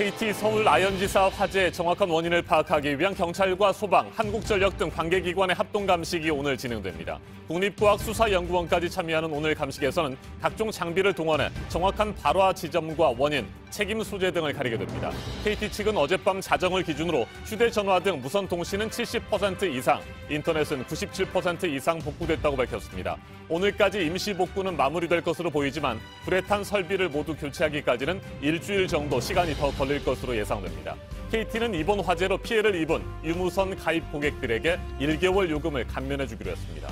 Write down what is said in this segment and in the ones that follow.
KT 서울 아현지사 화재의 정확한 원인을 파악하기 위한 경찰과 소방, 한국전력 등 관계기관의 합동 감식이 오늘 진행됩니다. 국립과학수사연구원까지 참여하는 오늘 감식에서는 각종 장비를 동원해 정확한 발화 지점과 원인, 책임 소재 등을 가리게 됩니다. KT 측은 어젯밤 자정을 기준으로 휴대전화 등 무선통신은 70% 이상, 인터넷은 97% 이상 복구됐다고 밝혔습니다. 오늘까지 임시 복구는 마무리될 것으로 보이지만 불에 탄 설비를 모두 교체하기까지는 일주일 정도 시간이 더 걸릴 것으로 예상됩니다. KT는 이번 화재로 피해를 입은 유무선 가입 고객들에게 1개월 요금을 감면해주기로 했습니다.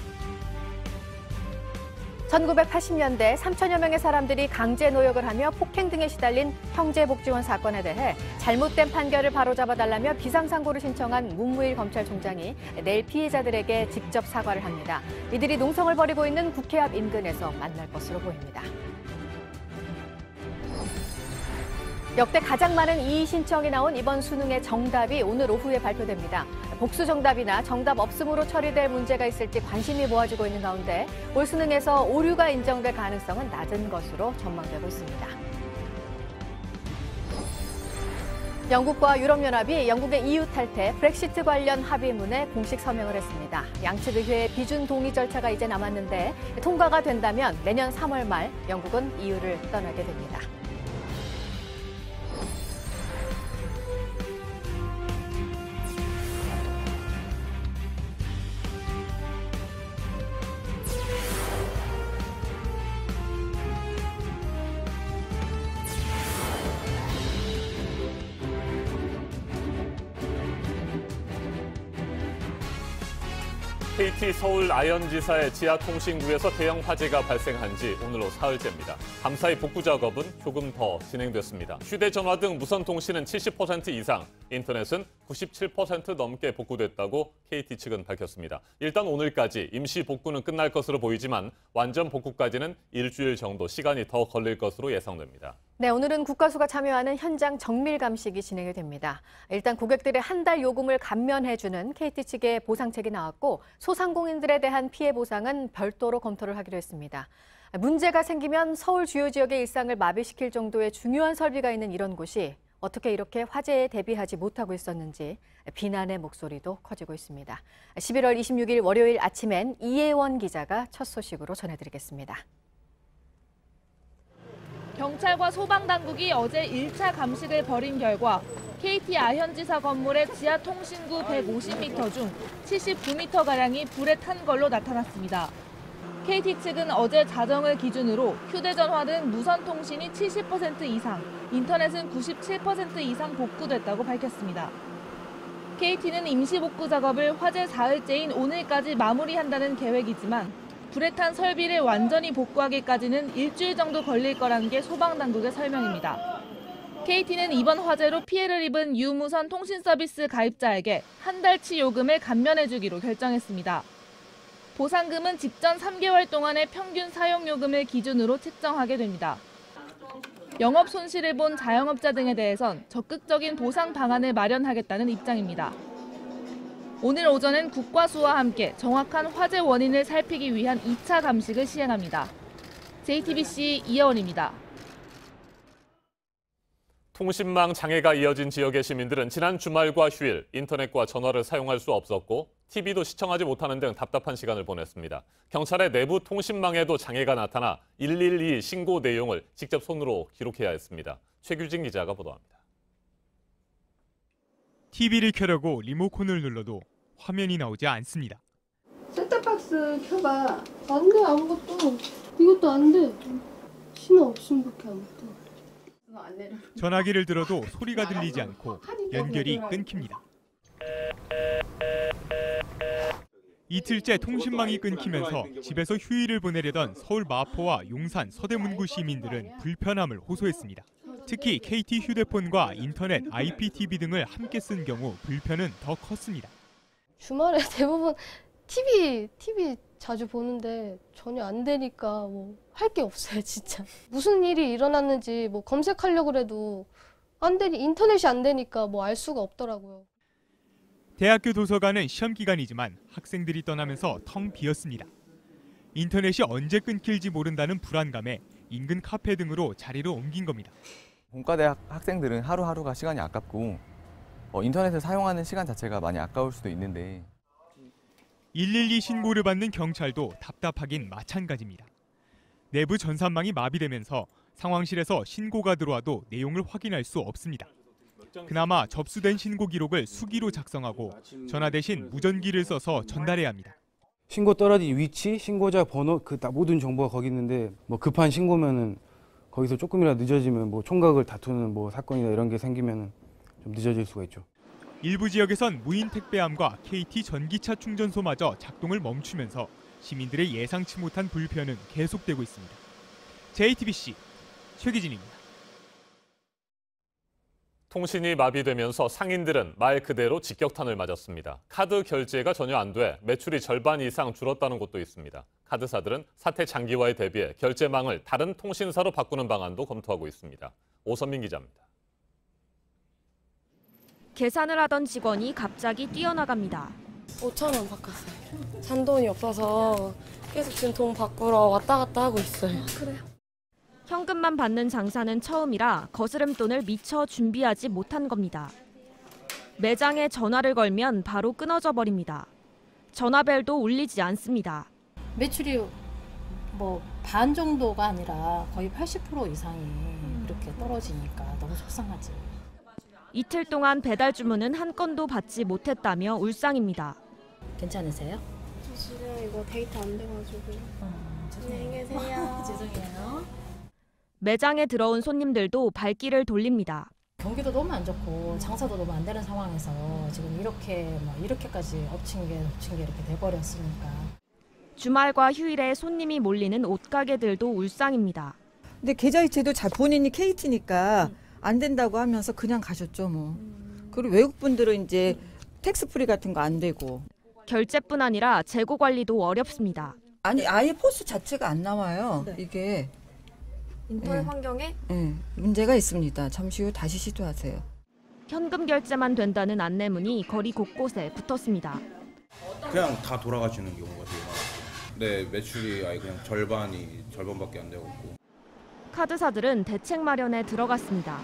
1980년대 3천여 명의 사람들이 강제 노역을 하며 폭행 등에 시달린 형제복지원 사건에 대해 잘못된 판결을 바로잡아달라며 비상상고를 신청한 문무일 검찰총장이 내일 피해자들에게 직접 사과를 합니다. 이들이 농성을 벌이고 있는 국회 앞 인근에서 만날 것으로 보입니다. 역대 가장 많은 이의 신청이 나온 이번 수능의 정답이 오늘 오후에 발표됩니다. 복수 정답이나 정답 없음으로 처리될 문제가 있을지 관심이 모아지고 있는 가운데 올 수능에서 오류가 인정될 가능성은 낮은 것으로 전망되고 있습니다. 영국과 유럽연합이 영국의 EU 탈퇴, 브렉시트 관련 합의문에 공식 서명을 했습니다. 양측 의회의 비준 동의 절차가 이제 남았는데 통과가 된다면 내년 3월 말 영국은 EU를 떠나게 됩니다. KT 서울 아현지사의 지하통신구에서 대형 화재가 발생한 지 오늘로 사흘째입니다. 밤사이 복구 작업은 조금 더 진행됐습니다. 휴대전화 등 무선통신은 70% 이상, 인터넷은 97% 넘게 복구됐다고 KT 측은 밝혔습니다. 일단 오늘까지 임시 복구는 끝날 것으로 보이지만 완전 복구까지는 일주일 정도 시간이 더 걸릴 것으로 예상됩니다. 네, 오늘은 국가수가 참여하는 현장 정밀 감식이 진행이 됩니다. 일단 고객들의 한 달 요금을 감면해주는 KT 측의 보상책이 나왔고 소상공인들에 대한 피해 보상은 별도로 검토를 하기로 했습니다. 문제가 생기면 서울 주요 지역의 일상을 마비시킬 정도의 중요한 설비가 있는 이런 곳이 어떻게 이렇게 화재에 대비하지 못하고 있었는지 비난의 목소리도 커지고 있습니다. 11월 26일 월요일 아침엔 이혜원 기자가 첫 소식으로 전해드리겠습니다. 경찰과 소방당국이 어제 1차 감식을 벌인 결과 KT 아현지사 건물의 지하통신구 150m 중 79m가량이 불에 탄 걸로 나타났습니다. KT 측은 어제 자정을 기준으로 휴대전화 등 무선통신이 70% 이상, 인터넷은 97% 이상 복구됐다고 밝혔습니다. KT는 임시복구 작업을 화재 사흘째인 오늘까지 마무리한다는 계획이지만 불에 탄 설비를 완전히 복구하기까지는 일주일 정도 걸릴 거라는 게 소방당국의 설명입니다. KT는 이번 화재로 피해를 입은 유무선 통신 서비스 가입자에게 한 달치 요금을 감면해주기로 결정했습니다. 보상금은 직전 3개월 동안의 평균 사용요금을 기준으로 측정하게 됩니다. 영업 손실을 본 자영업자 등에 대해선 적극적인 보상 방안을 마련하겠다는 입장입니다. 오늘 오전엔 국과수와 함께 정확한 화재 원인을 살피기 위한 2차 감식을 시행합니다. JTBC 이혜원입니다. 통신망 장애가 이어진 지역의 시민들은 지난 주말과 휴일 인터넷과 전화를 사용할 수 없었고 TV도 시청하지 못하는 등 답답한 시간을 보냈습니다. 경찰의 내부 통신망에도 장애가 나타나 112 신고 내용을 직접 손으로 기록해야 했습니다. 최규진 기자가 보도합니다. TV를 켜려고 리모컨을 눌러도 화면이 나오지 않습니다. 셋탑박스 켜봐. 안 돼, 아무것도. 이것도 안 돼. 신호 없음밖에 안 돼. 전화기를 들어도 소리가 들리지 않고 연결이 끊깁니다. 이틀째 통신망이 끊기면서 집에서 휴일을 보내려던 서울 마포와 용산 서대문구 시민들은 불편함을 호소했습니다. 특히 KT 휴대폰과 인터넷, IPTV 등을 함께 쓴 경우 불편은 더 컸습니다. 주말에 대부분 TV 자주 보는데 전혀 안 되니까 할 게 없어요, 진짜. 무슨 일이 일어났는지 검색하려고 해도 인터넷이 안 되니까 알 수가 없더라고요. 대학교 도서관은 시험 기간이지만 학생들이 떠나면서 텅 비었습니다. 인터넷이 언제 끊길지 모른다는 불안감에 인근 카페 등으로 자리를 옮긴 겁니다. 공과대 학생들은 하루하루가 시간이 아깝고 인터넷을 사용하는 시간 자체가 많이 아까울 수도 있는데 112 신고를 받는 경찰도 답답하긴 마찬가지입니다. 내부 전산망이 마비되면서 상황실에서 신고가 들어와도 내용을 확인할 수 없습니다. 그나마 접수된 신고 기록을 수기로 작성하고 전화 대신 무전기를 써서 전달해야 합니다. 신고 떨어진 위치, 신고자 번호, 모든 정보가 거기 있는데 급한 신고면은 거기서 조금이라도 늦어지면 총각을 다투는 사건이나 이런 게 생기면은 좀 늦어질 수가 있죠. 일부 지역에선 무인 택배함과 KT 전기차 충전소마저 작동을 멈추면서 시민들의 예상치 못한 불편은 계속되고 있습니다. JTBC 최기진입니다. 통신이 마비되면서 상인들은 말 그대로 직격탄을 맞았습니다. 카드 결제가 전혀 안 돼 매출이 절반 이상 줄었다는 곳도 있습니다. 카드사들은 사태 장기화에 대비해 결제망을 다른 통신사로 바꾸는 방안도 검토하고 있습니다. 오선민 기자입니다. 계산을 하던 직원이 갑자기 뛰어나갑니다. 5,000원 바꿨어요. 잔돈이 없어서 계속 지금 돈 바꾸러 왔다 갔다 하고 있어요. 그래요? 현금만 받는 장사는 처음이라 거스름돈을 미처 준비하지 못한 겁니다. 매장에 전화를 걸면 바로 끊어져 버립니다. 전화벨도 울리지 않습니다. 매출이 반 정도가 아니라 거의 80% 이상이 이렇게 떨어지니까 너무 속상하지. 이틀 동안 배달 주문은 한 건도 받지 못했다며 울상입니다. 괜찮으세요? 저 지금 이거 데이터 안 돼가지고. 안녕히 계세요. 죄송해요. 매장에 들어온 손님들도 발길을 돌립니다. 경기도 너무 안 좋고 장사도 너무 안 되는 상황에서 지금 이렇게까지 엎친 게 이렇게 돼버렸으니까. 주말과 휴일에 손님이 몰리는 옷가게들도 울상입니다. 근데 계좌이체도 본인이 KT니까 안 된다고 하면서 그냥 가셨죠 뭐. 그리고 외국분들은 이제 텍스프리 같은 거 안 되고. 결제뿐 아니라 재고 관리도 어렵습니다. 아니 아예 포스 자체가 안 나와요. 네. 이게 인터넷 환경에 문제가 있습니다. 잠시 후 다시 시도하세요. 현금 결제만 된다는 안내문이 거리 곳곳에 붙었습니다. 그냥 다 돌아가시는 경우가 되게 많았고, 네, 매출이 아예 그냥 절반밖에 안 되고 있고. 카드사들은 대책 마련에 들어갔습니다.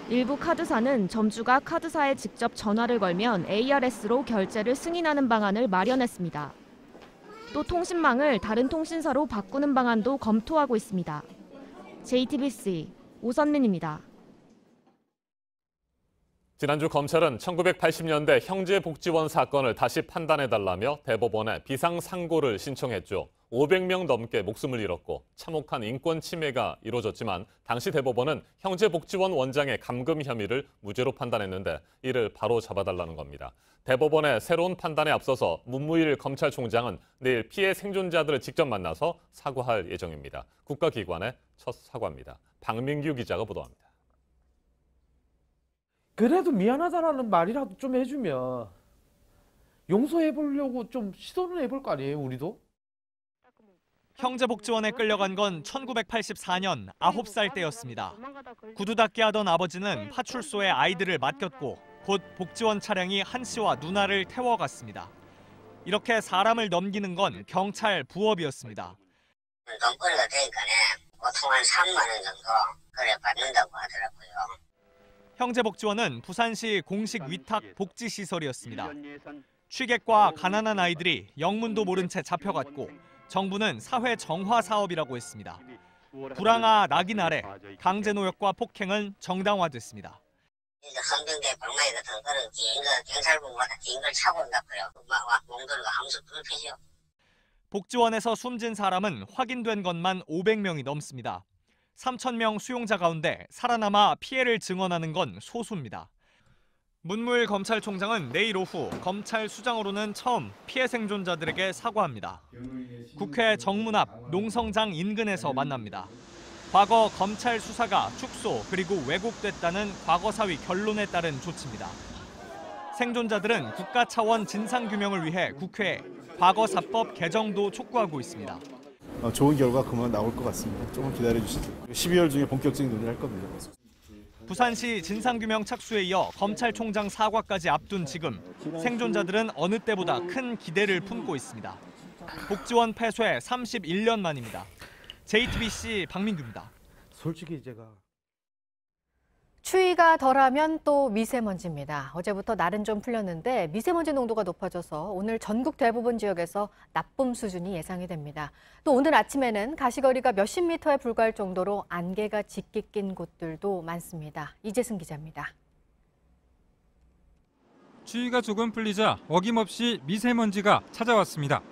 일부 카드사는 점주가 카드사에 직접 전화를 걸면 ARS로 결제를 승인하는 방안을 마련했습니다. 또 통신망을 다른 통신사로 바꾸는 방안도 검토하고 있습니다. JTBC 오선민입니다. 지난주 검찰은 1980년대 형제복지원 사건을 다시 판단해달라며 대법원에 비상상고를 신청했죠. 500명 넘게 목숨을 잃었고 참혹한 인권 침해가 이루어졌지만 당시 대법원은 형제복지원 원장의 감금 혐의를 무죄로 판단했는데 이를 바로 잡아달라는 겁니다. 대법원의 새로운 판단에 앞서서 문무일 검찰총장은 내일 피해 생존자들을 직접 만나서 사과할 예정입니다. 국가기관의 첫 사과입니다. 박민규 기자가 보도합니다. 그래도 미안하다라는 말이라도 좀 해주면 용서해보려고 좀 시도는 해볼 거 아니에요, 우리도? 형제복지원에 끌려간 건 1984년 9살 때였습니다. 구두닦기 하던 아버지는 파출소에 아이들을 맡겼고 곧 복지원 차량이 한 씨와 누나를 태워갔습니다. 이렇게 사람을 넘기는 건 경찰 부업이었습니다. 돈벌이가 되니까는 보통 한 3만 원 정도 그래 받는다고 하더라고요. 형제복지원은 부산시 공식 위탁 복지시설이었습니다. 취객과 가난한 아이들이 영문도 모른 채 잡혀갔고 정부는 사회 정화 사업이라고 했습니다. 불황아 낙인 아래 강제노역과 폭행은 정당화됐습니다. 헌병대 방망이 같은 거는 경찰국마다 긴 걸 차고 온다고요. 몽돌과 함수 불패죠. 복지원에서 숨진 사람은 확인된 것만 500명이 넘습니다. 3,000명 수용자 가운데 살아남아 피해를 증언하는 건 소수입니다. 문무일 검찰총장은 내일 오후 검찰 수장으로는 처음 피해 생존자들에게 사과합니다. 국회 정문 앞 농성장 인근에서 만납니다. 과거 검찰 수사가 축소 그리고 왜곡됐다는 과거사위 결론에 따른 조치입니다. 생존자들은 국가 차원 진상규명을 위해 국회에 과거사법 개정도 촉구하고 있습니다. 좋은 결과 그만 나올 것 같습니다. 조금 기다려주시죠. 12월 중에 본격적인 논의를 할 겁니다. 부산시 진상규명 착수에 이어 검찰총장 사과까지 앞둔 지금 생존자들은 어느 때보다 큰 기대를 품고 있습니다. 복지원 폐쇄 31년 만입니다. JTBC 박민규입니다. 솔직히 제가 추위가 덜하면 또 미세먼지입니다. 어제부터 날은 좀 풀렸는데 미세먼지 농도가 높아져서 오늘 전국 대부분 지역에서 나쁨 수준이 예상이 됩니다. 또 오늘 아침에는 가시거리가 몇십 미터에 불과할 정도로 안개가 짙게 낀 곳들도 많습니다. 이재승 기자입니다. 추위가 조금 풀리자 어김없이 미세먼지가 찾아왔습니다.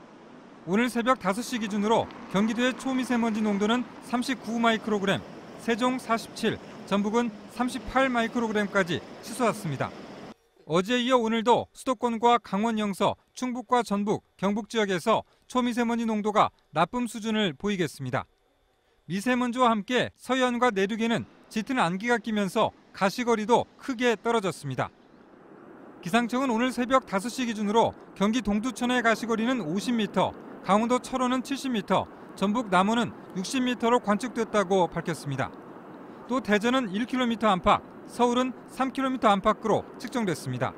오늘 새벽 5시 기준으로 경기도의 초미세먼지 농도는 39 마이크로그램, 세종 47, 전북은 38 마이크로그램까지 치솟았습니다. 어제에 이어 오늘도 수도권과 강원 영서, 충북과 전북, 경북 지역에서 초미세먼지 농도가 나쁨 수준을 보이겠습니다. 미세먼지와 함께 서해안과 내륙에는 짙은 안개가 끼면서 가시거리도 크게 떨어졌습니다. 기상청은 오늘 새벽 5시 기준으로 경기 동두천의 가시거리는 50m, 강원도 철원은 70m, 전북 남원은 60m로 관측됐다고 밝혔습니다. 또 대전은 1km 안팎, 서울은 3km 안팎으로 측정됐습니다.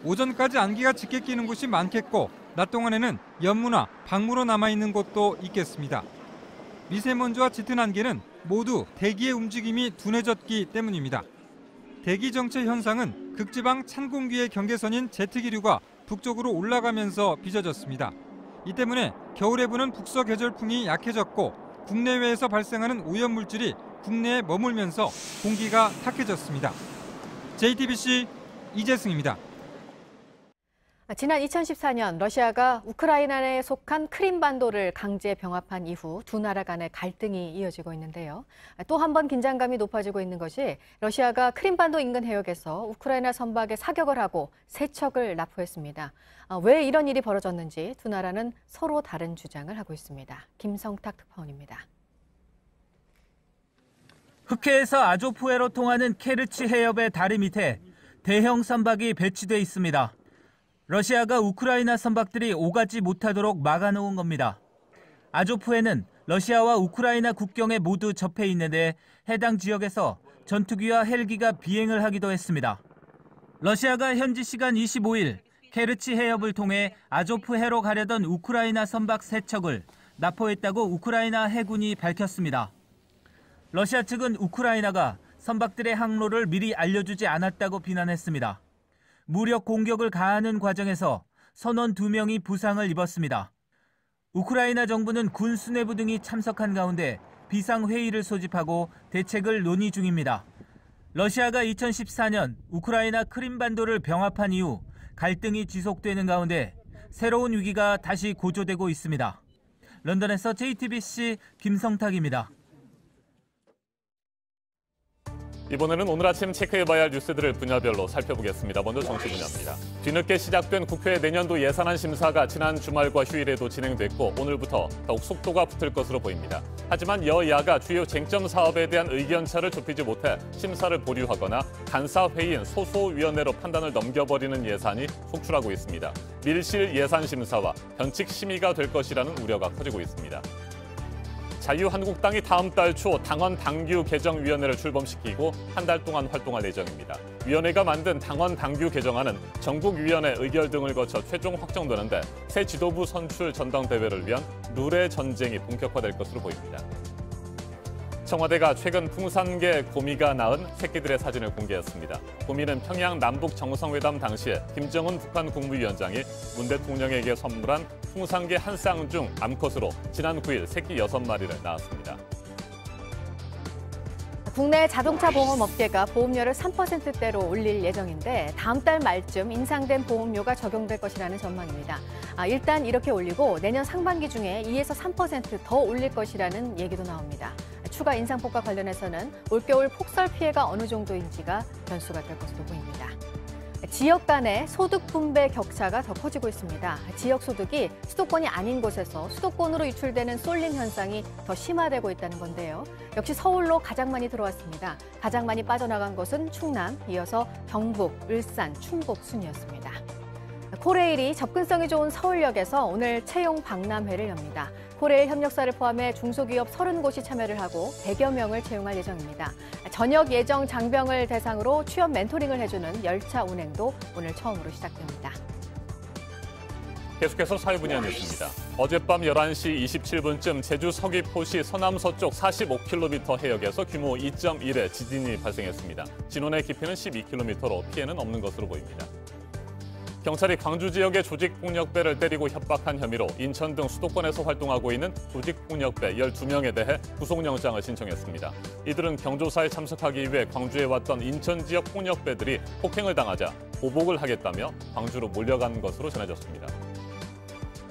오전까지 안개가 짙게 끼는 곳이 많겠고 낮 동안에는 연무나 방무로 남아있는 곳도 있겠습니다. 미세먼지와 짙은 안개는 모두 대기의 움직임이 둔해졌기 때문입니다. 대기 정체 현상은 극지방 찬 공기의 경계선인 제트기류가 북쪽으로 올라가면서 빚어졌습니다. 이 때문에 겨울에 부는 북서 계절풍이 약해졌고 국내외에서 발생하는 오염물질이 국내에 머물면서 공기가 탁해졌습니다. JTBC 이재승입니다. 지난 2014년 러시아가 우크라이나에 속한 크림반도를 강제 병합한 이후 두 나라 간의 갈등이 이어지고 있는데요. 또 한 번 긴장감이 높아지고 있는 것이 러시아가 크림반도 인근 해역에서 우크라이나 선박에 사격을 하고 세척을 납포했습니다. 왜 이런 일이 벌어졌는지 두 나라는 서로 다른 주장을 하고 있습니다. 김성탁 특파원입니다. 흑해에서 아조프해로 통하는 케르치 해협의 다리 밑에 대형 선박이 배치돼 있습니다. 러시아가 우크라이나 선박들이 오가지 못하도록 막아놓은 겁니다. 아조프해는 러시아와 우크라이나 국경에 모두 접해 있는데 해당 지역에서 전투기와 헬기가 비행을 하기도 했습니다. 러시아가 현지 시간 25일 케르치 해협을 통해 아조프해로 가려던 우크라이나 선박 3척을 납포했다고 우크라이나 해군이 밝혔습니다. 러시아 측은 우크라이나가 선박들의 항로를 미리 알려주지 않았다고 비난했습니다. 무력 공격을 가하는 과정에서 선원 2명이 부상을 입었습니다. 우크라이나 정부는 군 수뇌부 등이 참석한 가운데 비상회의를 소집하고 대책을 논의 중입니다. 러시아가 2014년 우크라이나 크림반도를 병합한 이후 갈등이 지속되는 가운데 새로운 위기가 다시 고조되고 있습니다. 런던에서 JTBC 김성탁입니다. 이번에는 오늘 아침 체크해봐야 할 뉴스들을 분야별로 살펴보겠습니다. 먼저 정치 분야입니다. 뒤늦게 시작된 국회 내년도 예산안 심사가 지난 주말과 휴일에도 진행됐고 오늘부터 더욱 속도가 붙을 것으로 보입니다. 하지만 여야가 주요 쟁점 사업에 대한 의견차를 좁히지 못해 심사를 보류하거나 간사회의인 소소위원회로 판단을 넘겨버리는 예산이 속출하고 있습니다. 밀실 예산 심사와 변칙 심의가 될 것이라는 우려가 커지고 있습니다. 자유한국당이 다음 달 초 당원 당규 개정위원회를 출범시키고 한 달 동안 활동할 예정입니다. 위원회가 만든 당원 당규 개정안은 전국위원회 의결 등을 거쳐 최종 확정되는데 새 지도부 선출 전당대회를 위한 룰의 전쟁이 본격화될 것으로 보입니다. 청와대가 최근 풍산개 고미가 낳은 새끼들의 사진을 공개했습니다. 고미는 평양 남북 정상회담 당시에 김정은 북한 국무위원장이 문 대통령에게 선물한 풍산개 한 쌍 중 암컷으로 지난 9일 새끼 6마리를 낳았습니다. 국내 자동차 보험 업계가 보험료를 3%대로 올릴 예정인데 다음 달 말쯤 인상된 보험료가 적용될 것이라는 전망입니다. 일단 이렇게 올리고 내년 상반기 중에 2에서 3% 더 올릴 것이라는 얘기도 나옵니다. 추가 인상폭과 관련해서는 올겨울 폭설 피해가 어느 정도인지가 변수가 될 것으로 보입니다. 지역 간의 소득 분배 격차가 더 커지고 있습니다. 지역 소득이 수도권이 아닌 곳에서 수도권으로 유출되는 쏠림 현상이 더 심화되고 있다는 건데요. 역시 서울로 가장 많이 들어왔습니다. 가장 많이 빠져나간 곳은 충남, 이어서 경북, 울산, 충북 순이었습니다. 코레일이 접근성이 좋은 서울역에서 오늘 채용 박람회를 엽니다. 코레일 협력사를 포함해 중소기업 30곳이 참여를 하고 100여 명을 채용할 예정입니다. 전역 예정 장병을 대상으로 취업 멘토링을 해주는 열차 운행도 오늘 처음으로 시작됩니다. 계속해서 사회 분야 뉴스입니다. 어젯밤 11시 27분쯤 제주 서귀포시 서남서쪽 45km 해역에서 규모 2.1의 지진이 발생했습니다. 진원의 깊이는 12km로 피해는 없는 것으로 보입니다. 경찰이 광주 지역의 조직폭력배를 때리고 협박한 혐의로 인천 등 수도권에서 활동하고 있는 조직폭력배 12명에 대해 구속영장을 신청했습니다. 이들은 경조사에 참석하기 위해 광주에 왔던 인천 지역 폭력배들이 폭행을 당하자 보복을 하겠다며 광주로 몰려간 것으로 전해졌습니다.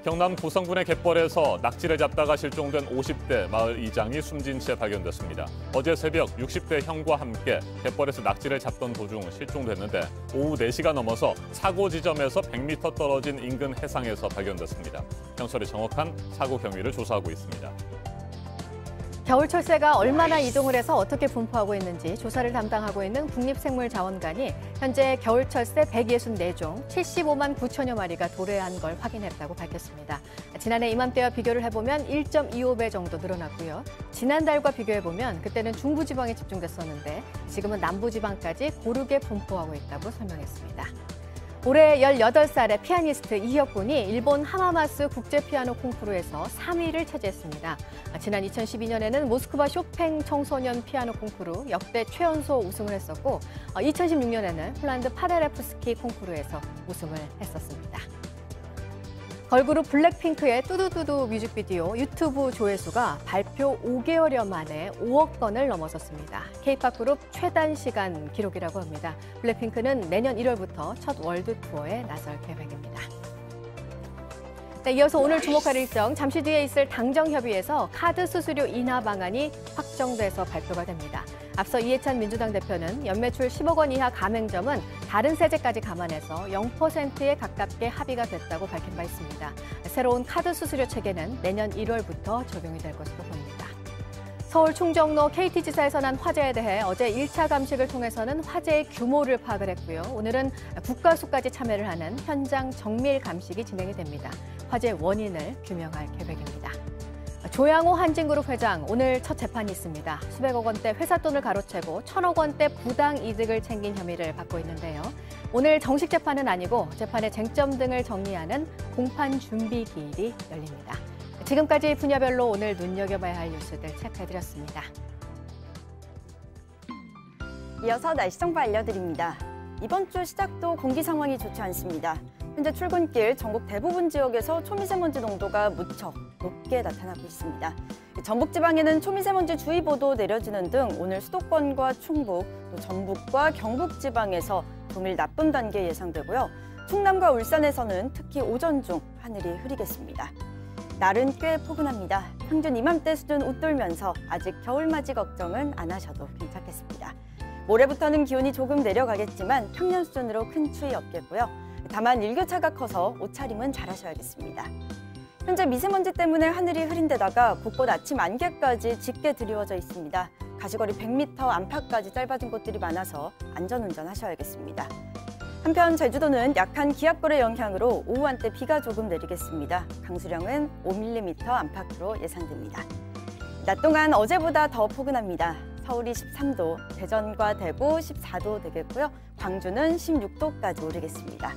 경남 고성군의 갯벌에서 낙지를 잡다가 실종된 50대 마을 이장이 숨진 채 발견됐습니다. 어제 새벽 60대 형과 함께 갯벌에서 낙지를 잡던 도중 실종됐는데 오후 4시가 넘어서 사고 지점에서 100m 떨어진 인근 해상에서 발견됐습니다. 경찰이 정확한 사고 경위를 조사하고 있습니다. 겨울철새가 얼마나 이동을 해서 어떻게 분포하고 있는지 조사를 담당하고 있는 국립생물자원관이 현재 겨울철새 164종 75만 9천여 마리가 도래한 걸 확인했다고 밝혔습니다. 지난해 이맘때와 비교를 해보면 1.25배 정도 늘어났고요. 지난달과 비교해보면 그때는 중부지방에 집중됐었는데 지금은 남부지방까지 고르게 분포하고 있다고 설명했습니다. 올해 18살의 피아니스트 이혁 군이 일본 하마마스 국제피아노 콩쿠르에서 3위를 차지했습니다. 지난 2012년에는 모스크바 쇼팽 청소년 피아노 콩쿠르 역대 최연소 우승을 했었고 2016년에는 폴란드 파데레프스키 콩쿠르에서 우승을 했었습니다. 걸그룹 블랙핑크의 뚜두뚜두 뮤직비디오 유튜브 조회수가 발표 5개월여 만에 5억 건을 넘어섰습니다. K-팝 그룹 최단 시간 기록이라고 합니다. 블랙핑크는 내년 1월부터 첫 월드 투어에 나설 계획입니다. 네, 이어서 오늘 주목할 일정, 잠시 뒤에 있을 당정협의에서 카드 수수료 인하 방안이 확정돼서 발표가 됩니다. 앞서 이해찬 민주당 대표는 연매출 10억 원 이하 가맹점은 다른 세제까지 감안해서 0%에 가깝게 합의가 됐다고 밝힌 바 있습니다. 새로운 카드 수수료 체계는 내년 1월부터 적용이 될 것으로 보입니다. 서울 충정로 KT지사에서 난 화재에 대해 어제 1차 감식을 통해서는 화재의 규모를 파악을 했고요. 오늘은 국가수까지 참여를 하는 현장 정밀 감식이 진행이 됩니다. 화재 원인을 규명할 계획입니다. 조양호 한진그룹 회장, 오늘 첫 재판이 있습니다. 수백억 원대 회사 돈을 가로채고 1,000억 원대 부당 이득을 챙긴 혐의를 받고 있는데요. 오늘 정식 재판은 아니고 재판의 쟁점 등을 정리하는 공판 준비 기일이 열립니다. 지금까지 분야별로 오늘 눈여겨봐야 할 뉴스들 체크해드렸습니다. 이어서 날씨 정보 알려드립니다. 이번 주 시작도 공기 상황이 좋지 않습니다. 현재 출근길 전국 대부분 지역에서 초미세먼지 농도가 무척 높게 나타나고 있습니다. 전북지방에는 초미세먼지 주의보도 내려지는 등 오늘 수도권과 충북, 또 전북과 경북지방에서 동일 나쁨 단계 예상되고요. 충남과 울산에서는 특히 오전 중 하늘이 흐리겠습니다. 날은 꽤 포근합니다. 평균 이맘때 수준 웃돌면서 아직 겨울맞이 걱정은 안 하셔도 괜찮겠습니다. 모레부터는 기온이 조금 내려가겠지만 평년 수준으로 큰 추위 없겠고요. 다만 일교차가 커서 옷차림은 잘 하셔야겠습니다. 현재 미세먼지 때문에 하늘이 흐린 데다가 곳곳 아침 안개까지 짙게 드리워져 있습니다. 가시거리 100m 안팎까지 짧아진 곳들이 많아서 안전운전 하셔야겠습니다. 한편 제주도는 약한 기압골의 영향으로 오후 한때 비가 조금 내리겠습니다. 강수량은 5mm 안팎으로 예상됩니다. 낮 동안 어제보다 더 포근합니다. 서울이 13도, 대전과 대구 14도 되겠고요. 광주는 16도까지 오르겠습니다.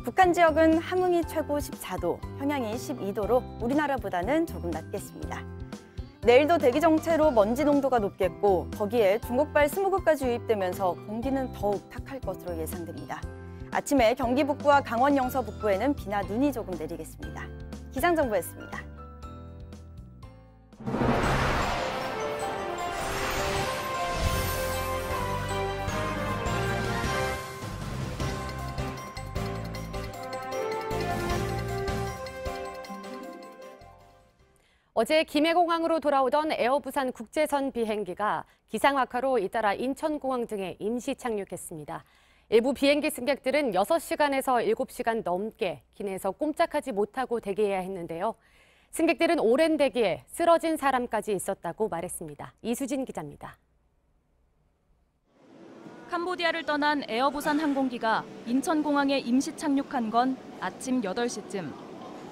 북한 지역은 함흥이 최고 14도, 평양이 12도로 우리나라보다는 조금 낮겠습니다. 내일도 대기 정체로 먼지 농도가 높겠고 거기에 중국발 스모그까지 유입되면서 공기는 더욱 탁할 것으로 예상됩니다. 아침에 경기 북부와 강원 영서 북부에는 비나 눈이 조금 내리겠습니다. 기상정보였습니다. 어제 김해공항으로 돌아오던 에어부산 국제선 비행기가 기상 악화로 잇따라 인천공항 등에 임시 착륙했습니다. 일부 비행기 승객들은 6시간에서 7시간 넘게 기내에서 꼼짝하지 못하고 대기해야 했는데요. 승객들은 오랜 대기에 쓰러진 사람까지 있었다고 말했습니다. 이수진 기자입니다. 캄보디아를 떠난 에어부산 항공기가 인천공항에 임시 착륙한 건 아침 8시쯤.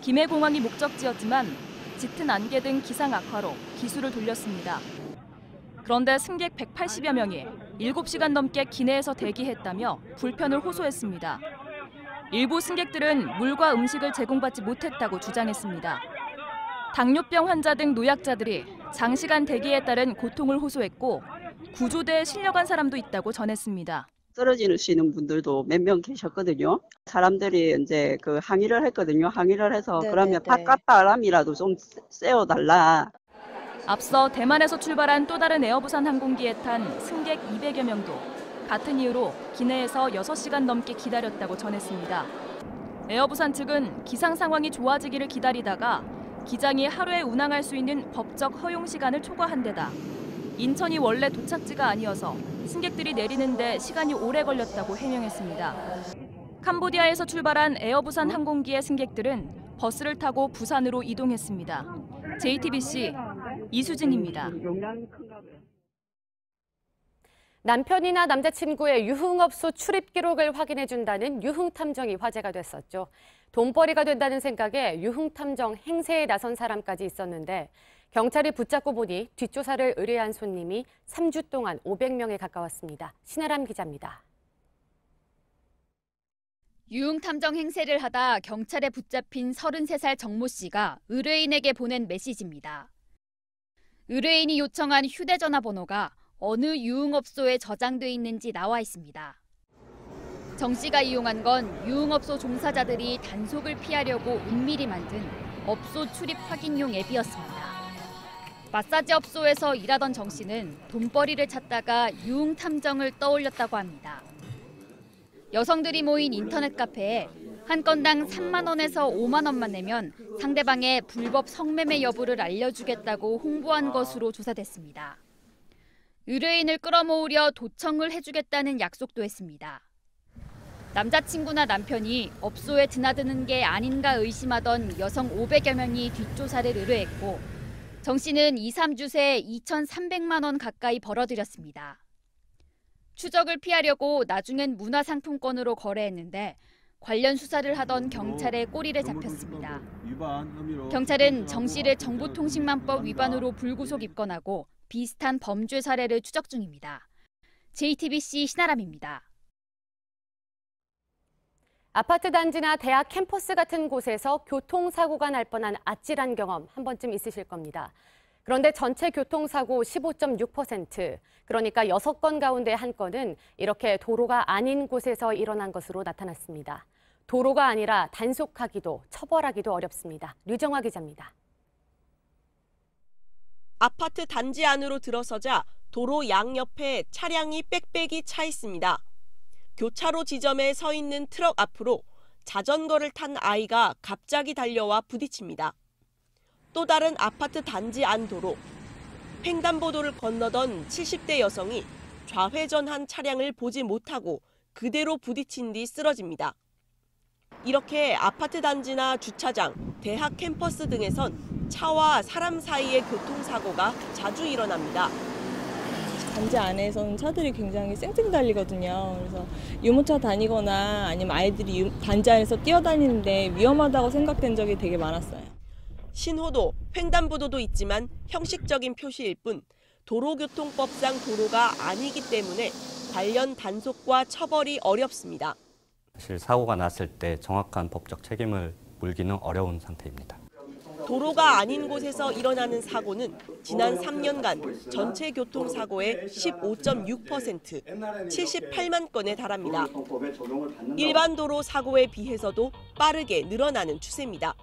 김해공항이 목적지였지만 짙은 안개 등 기상 악화로 기수를 돌렸습니다. 그런데 승객 180여 명이 7시간 넘게 기내에서 대기했다며 불편을 호소했습니다. 일부 승객들은 물과 음식을 제공받지 못했다고 주장했습니다. 당뇨병 환자 등 노약자들이 장시간 대기에 따른 고통을 호소했고 구조대에 실려간 사람도 있다고 전했습니다. 쓰러지시는 분들도 몇 명 계셨거든요. 사람들이 이제 그 항의를 했거든요. 항의를 해서 그러면 바깥바람이라도 좀 쐬어달라. 앞서 대만에서 출발한 또 다른 에어부산 항공기에 탄 승객 200여 명도 같은 이유로 기내에서 6시간 넘게 기다렸다고 전했습니다. 에어부산 측은 기상 상황이 좋아지기를 기다리다가 기장이 하루에 운항할 수 있는 법적 허용 시간을 초과한 데다 인천이 원래 도착지가 아니어서 승객들이 내리는데 시간이 오래 걸렸다고 해명했습니다. 캄보디아에서 출발한 에어부산 항공기의 승객들은 버스를 타고 부산으로 이동했습니다. JTBC 이수진입니다. 남편이나 남자친구의 유흥업소 출입 기록을 확인해준다는 유흥탐정이 화제가 됐었죠. 돈벌이가 된다는 생각에 유흥탐정 행세에 나선 사람까지 있었는데 경찰이 붙잡고 보니 뒷조사를 의뢰한 손님이 3주 동안 500명에 가까웠습니다. 신아람 기자입니다. 유흥탐정 행세를 하다 경찰에 붙잡힌 33살 정모 씨가 의뢰인에게 보낸 메시지입니다. 의뢰인이 요청한 휴대전화 번호가 어느 유흥업소에 저장돼 있는지 나와 있습니다. 정 씨가 이용한 건 유흥업소 종사자들이 단속을 피하려고 은밀히 만든 업소 출입 확인용 앱이었습니다. 마사지 업소에서 일하던 정 씨는 돈벌이를 찾다가 유흥탐정을 떠올렸다고 합니다. 여성들이 모인 인터넷 카페에 한 건당 3만 원에서 5만 원만 내면 상대방의 불법 성매매 여부를 알려주겠다고 홍보한 것으로 조사됐습니다. 의뢰인을 끌어모으려 도청을 해주겠다는 약속도 했습니다. 남자친구나 남편이 업소에 드나드는 게 아닌가 의심하던 여성 500여 명이 뒷조사를 의뢰했고 정 씨는 2, 3주 새 2,300만 원 가까이 벌어들였습니다. 추적을 피하려고 나중엔 문화상품권으로 거래했는데 관련 수사를 하던 경찰의 꼬리를 잡혔습니다. 경찰은 정 씨를 정보통신망법 위반으로 불구속 입건하고 비슷한 범죄 사례를 추적 중입니다. JTBC 신아람입니다. 아파트 단지나 대학 캠퍼스 같은 곳에서 교통사고가 날 뻔한 아찔한 경험 한 번쯤 있으실 겁니다. 그런데 전체 교통사고 15.6%, 그러니까 6건 가운데 1건은 이렇게 도로가 아닌 곳에서 일어난 것으로 나타났습니다. 도로가 아니라 단속하기도 처벌하기도 어렵습니다. 류정화 기자입니다. 아파트 단지 안으로 들어서자 도로 양옆에 차량이 빽빽이 차 있습니다. 교차로 지점에 서 있는 트럭 앞으로 자전거를 탄 아이가 갑자기 달려와 부딪힙니다. 또 다른 아파트 단지 안 도로. 횡단보도를 건너던 70대 여성이 좌회전한 차량을 보지 못하고 그대로 부딪힌 뒤 쓰러집니다. 이렇게 아파트 단지나 주차장, 대학 캠퍼스 등에선 차와 사람 사이의 교통사고가 자주 일어납니다. 단지 안에서는 차들이 굉장히 쌩쌩 달리거든요. 그래서 유모차 다니거나 아니면 아이들이 단지 안에서 뛰어다니는데 위험하다고 생각된 적이 되게 많았어요. 신호도, 횡단보도도 있지만 형식적인 표시일 뿐 도로교통법상 도로가 아니기 때문에 관련 단속과 처벌이 어렵습니다. 사실 사고가 났을 때 정확한 법적 책임을 물기는 어려운 상태입니다. 도로가 아닌 곳에서 일어나는 사고는 지난 3년간 전체 교통사고의 15.6%, 78만 건에 달합니다. 일반 도로 사고에 비해서도 빠르게 늘어나는 추세입니다.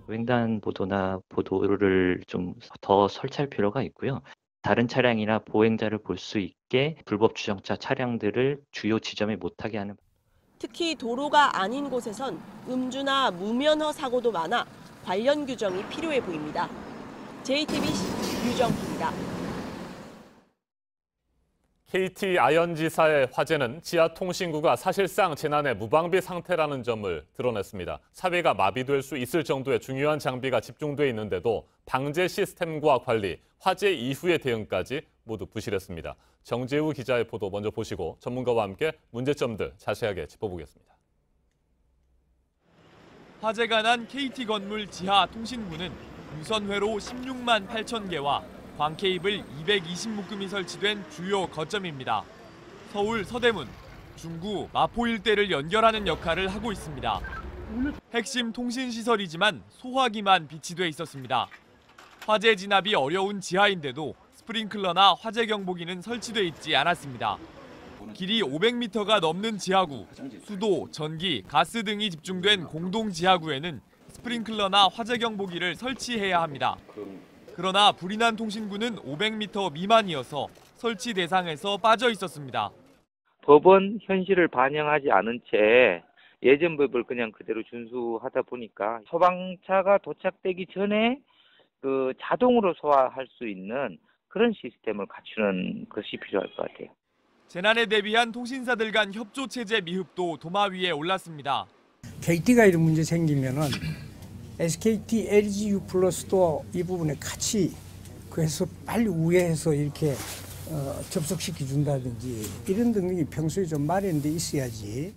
횡단보도나 보도를 좀 더 설치할 필요가 있고요. 다른 차량이나 보행자를 볼 수 있게 불법 주정차 차량들을 주요 지점에 못하게 하는. 특히 도로가 아닌 곳에선 음주나 무면허 사고도 많아 관련 규정이 필요해 보입니다. JTBC 유정희입니다. KT 아현지사의 화재는 지하통신구가 사실상 재난의 무방비 상태라는 점을 드러냈습니다. 사회가 마비될 수 있을 정도의 중요한 장비가 집중돼 있는데도 방제 시스템과 관리, 화재 이후의 대응까지 모두 부실했습니다. 정재우 기자의 보도 먼저 보시고 전문가와 함께 문제점들 자세하게 짚어보겠습니다. 화재가 난 KT 건물 지하 통신구는 무선 회로 16만 8천 개와 광케이블 220묶음이 설치된 주요 거점입니다. 서울 서대문, 중구, 마포 일대를 연결하는 역할을 하고 있습니다. 핵심 통신시설이지만 소화기만 비치돼 있었습니다. 화재 진압이 어려운 지하인데도 스프링클러나 화재 경보기는 설치돼 있지 않았습니다. 길이 500m가 넘는 지하구, 수도, 전기, 가스 등이 집중된 공동 지하구에는 스프링클러나 화재 경보기를 설치해야 합니다. 그러나 불이 난 통신구는 500m 미만이어서 설치 대상에서 빠져 있었습니다. 법은 현실을 반영하지 않은 채 예전 법을 그냥 그대로 준수하다 보니까 소방차가 도착되기 전에 그 자동으로 소화할 수 있는 그런 시스템을 갖추는 것이 필요할 것 같아요. 재난에 대비한 통신사들 간 협조 체제 미흡도 도마 위에 올랐습니다. KT가 이런 문제 생기면은 SKT, LGU 플러스도 이 부분에 같이 그래서 빨리 우회해서 이렇게 접속시켜 준다든지 이런 능력이 평소에 좀 마련돼 있어야지.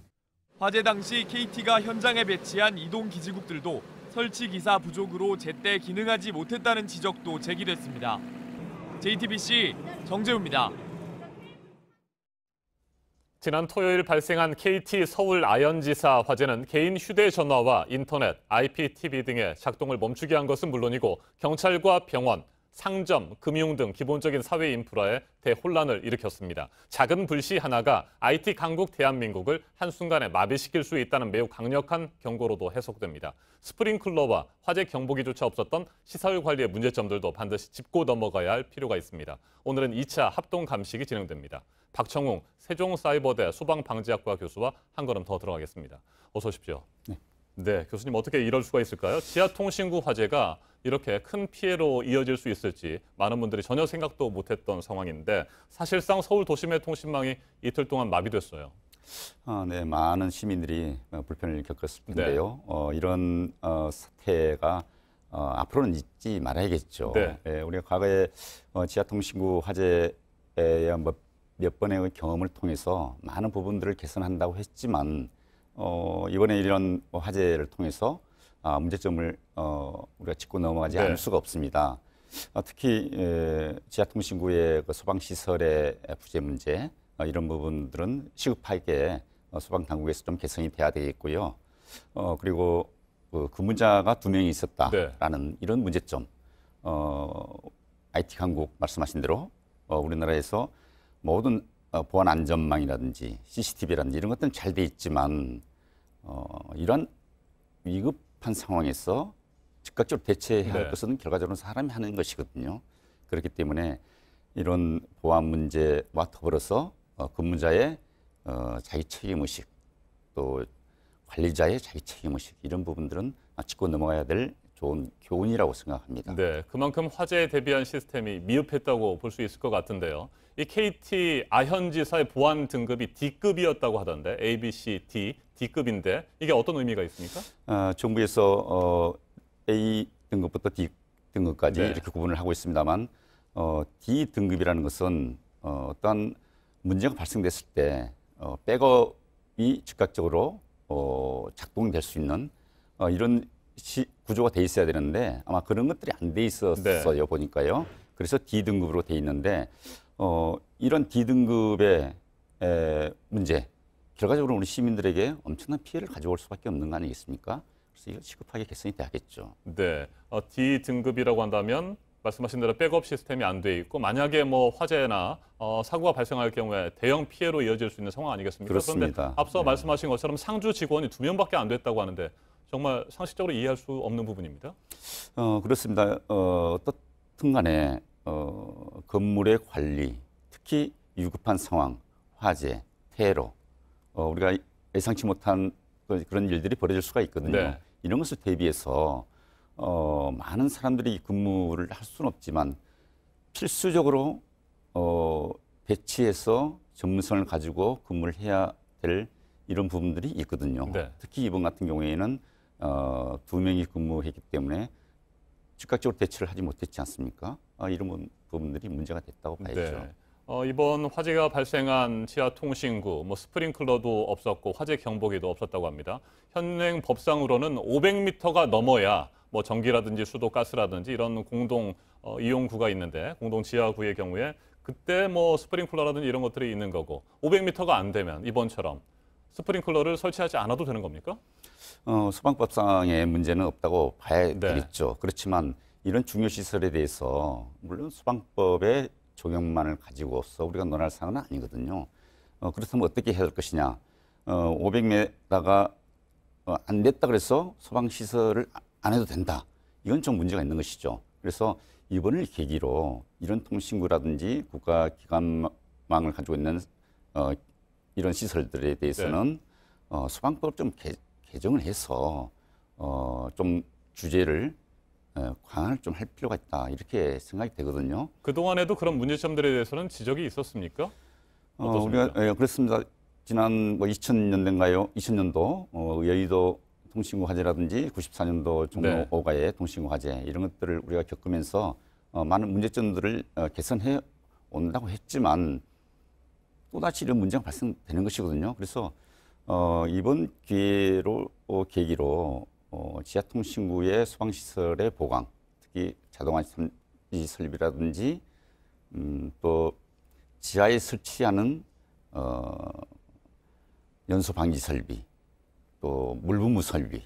화재 당시 KT가 현장에 배치한 이동 기지국들도 설치 기사 부족으로 제때 기능하지 못했다는 지적도 제기됐습니다. JTBC 정재우입니다. 지난 토요일 발생한 KT 서울 아현지사 화재는 개인 휴대전화와 인터넷, IPTV 등의 작동을 멈추게 한 것은 물론이고 경찰과 병원, 상점, 금융 등 기본적인 사회 인프라에 대혼란을 일으켰습니다. 작은 불씨 하나가 IT 강국 대한민국을 한순간에 마비시킬 수 있다는 매우 강력한 경고로도 해석됩니다. 스프링클러와 화재 경보기조차 없었던 시설 관리의 문제점들도 반드시 짚고 넘어가야 할 필요가 있습니다. 오늘은 2차 합동 감식이 진행됩니다. 박청웅 세종사이버대 소방방지학과 교수와 한 걸음 더 들어가겠습니다. 어서 오십시오. 네, 교수님 어떻게 이럴 수가 있을까요? 지하통신구 화재가 이렇게 큰 피해로 이어질 수 있을지 많은 분들이 전혀 생각도 못했던 상황인데 사실상 서울 도심의 통신망이 이틀 동안 마비됐어요. 네, 많은 시민들이 불편을 겪었을 텐데요. 이런 사태가 앞으로는 잊지 말아야겠죠. 네. 우리가 과거에 지하통신구 화재에 몇 번의 경험을 통해서 많은 부분들을 개선한다고 했지만 이번에 이런 화재를 통해서 문제점을 우리가 짚고 넘어가지 않을 수가 없습니다. 특히 지하통신구의 그 소방시설의 부재 문제 이런 부분들은 시급하게 소방당국에서 좀 개선이 돼야 되겠고요. 그리고 그 근무자가 2명이 있었다라는 이런 문제점, IT 강국 말씀하신 대로 우리나라에서 모든 보안 안전망이라든지 CCTV라든지 이런 것들은 잘 돼 있지만 이런 위급한 상황에서 즉각적으로 대처해야 할 것은 결과적으로 사람이 하는 것이거든요. 그렇기 때문에 이런 보안 문제와 더불어서 근무자의 자기 책임의식 또 관리자의 자기 책임의식 이런 부분들은 짚고 넘어가야 될 좋은 교훈이라고 생각합니다. 네, 그만큼 화재에 대비한 시스템이 미흡했다고 볼 수 있을 것 같은데요. 이 KT 아현지사의 보안 등급이 D급이었다고 하던데 A, B, C, D, D급인데 이게 어떤 의미가 있습니까? 정부에서 A 등급부터 D 등급까지 이렇게 구분을 하고 있습니다만 D 등급이라는 것은 어떤 문제가 발생됐을 때 백업이 즉각적으로 작동될 수 있는 이런 구조가 돼 있어야 되는데 아마 그런 것들이 안 돼 있었어요. 보니까요. 그래서 D 등급으로 돼 있는데 이런 D 등급의 문제 결과적으로 우리 시민들에게 엄청난 피해를 가져올 수밖에 없는 거 아니겠습니까? 그래서 이거 시급하게 개선이 돼야겠죠. 네, D 등급이라고 한다면 말씀하신 대로 백업 시스템이 안 돼 있고 만약에 뭐 화재나 사고가 발생할 경우에 대형 피해로 이어질 수 있는 상황 아니겠습니까? 그렇습니다. 그런데 앞서 말씀하신 것처럼 상주 직원이 2명밖에 안 됐다고 하는데 정말 상식적으로 이해할 수 없는 부분입니다. 그렇습니다. 어떻든 간에 건물의 관리, 특히 위급한 상황, 화재, 테러, 우리가 예상치 못한 그런 일들이 벌어질 수가 있거든요. 네. 이런 것을 대비해서 많은 사람들이 근무를 할 수는 없지만 필수적으로 배치해서 전문성을 가지고 근무를 해야 될 이런 부분들이 있거든요. 네. 특히 이번 같은 경우에는 2명이 근무했기 때문에 즉각적으로 대처를 하지 못했지 않습니까? 이런 부분들이 문제가 됐다고 봐야죠. 네. 이번 화재가 발생한 지하통신구, 스프링클러도 없었고 화재 경보기도 없었다고 합니다. 현행 법상으로는 500m가 넘어야 전기라든지 수도, 가스라든지 이런 공동 이용구가 있는데 공동 지하구의 경우에 그때 뭐 스프링클러라든지 이런 것들이 있는 거고 500m가 안 되면 이번처럼 스프링클러를 설치하지 않아도 되는 겁니까? 소방법상의 문제는 없다고 봐야 되겠죠. 그렇지만 이런 중요 시설에 대해서 물론 소방법의 적용만을 가지고서 우리가 논할 사항은 아니거든요. 그렇다면 어떻게 해야 될 것이냐. 500m가 안 됐다 그래서 소방시설을 안 해도 된다. 이건 좀 문제가 있는 것이죠. 그래서 이번을 계기로 이런 통신구라든지 국가기관망을 가지고 있는 이런 시설들에 대해서는 소방법을 좀 개정을 해서 좀 규제를 강화를 좀 할 필요가 있다. 이렇게 생각이 되거든요. 그동안에도 그런 문제점들에 대해서는 지적이 있었습니까? 우리가 그렇습니다. 지난 뭐 2000년대인가요? 2000년도 여의도 통신구 화재라든지 94년도 종로 오가의 통신구 화재 이런 것들을 우리가 겪으면서 많은 문제점들을 개선해 온다고 했지만 또다시 이런 문제가 발생되는 것이거든요. 그래서 이번 계기로 지하통신구의 소방시설의 보강, 특히 자동화 탐지 설비라든지 또 지하에 설치하는 연소 방지 설비, 또 물분무 설비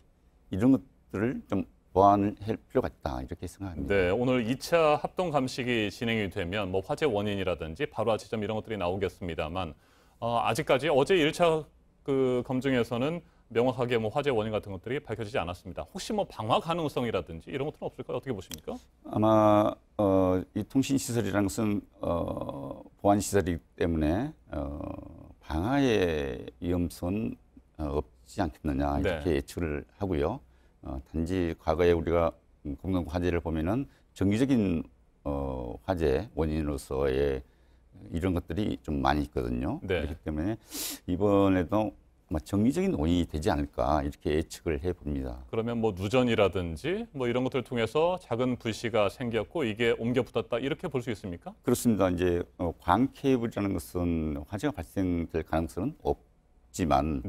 이런 것들을 좀 보완을 할 필요가 있다 이렇게 생각합니다. 네, 오늘 2차 합동 감식이 진행이 되면 뭐 화재 원인이라든지 발화 지점 이런 것들이 나오겠습니다만 아직까지 어제 1차 그 검증에서는 명확하게 뭐 화재 원인 같은 것들이 밝혀지지 않았습니다. 혹시 뭐 방화 가능성이라든지 이런 것들은 없을까요? 어떻게 보십니까? 아마 이 통신 시설이라는 것은 보안 시설이기 때문에 방화의 위험성은 없지 않겠느냐 이렇게 예측을 하고요. 단지 과거에 우리가 공동구 화재를 보면은 정기적인 화재 원인으로서의 이런 것들이 좀 많이 있거든요. 그렇기 때문에 이번에도 정기적인 원인이 되지 않을까 이렇게 예측을 해봅니다. 그러면 뭐 누전이라든지 뭐 이런 것들을 통해서 작은 불씨가 생겼고 이게 옮겨 붙었다 이렇게 볼 수 있습니까? 그렇습니다. 이제 광 케이블이라는 것은 화재가 발생될 가능성은 없지만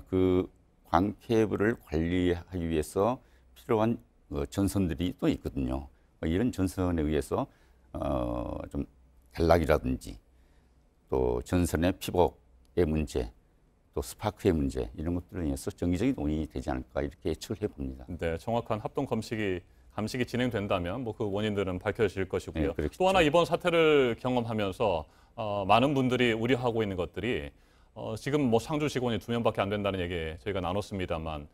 그 광 케이블을 관리하기 위해서 필요한 전선들이 또 있거든요. 이런 전선에 의해서 좀 단락이라든지 또 전선의 피복의 문제 또 스파크의 문제 이런 것들을 인해서 정기적인 원인이 되지 않을까 이렇게 예측을 해봅니다. 네, 정확한 합동 감식이 진행된다면 뭐 그 원인들은 밝혀질 것이고요. 또 하나 이번 사태를 경험하면서 많은 분들이 우려하고 있는 것들이 지금 뭐 상주 직원이 2명밖에 안 된다는 얘기 저희가 나눴습니다만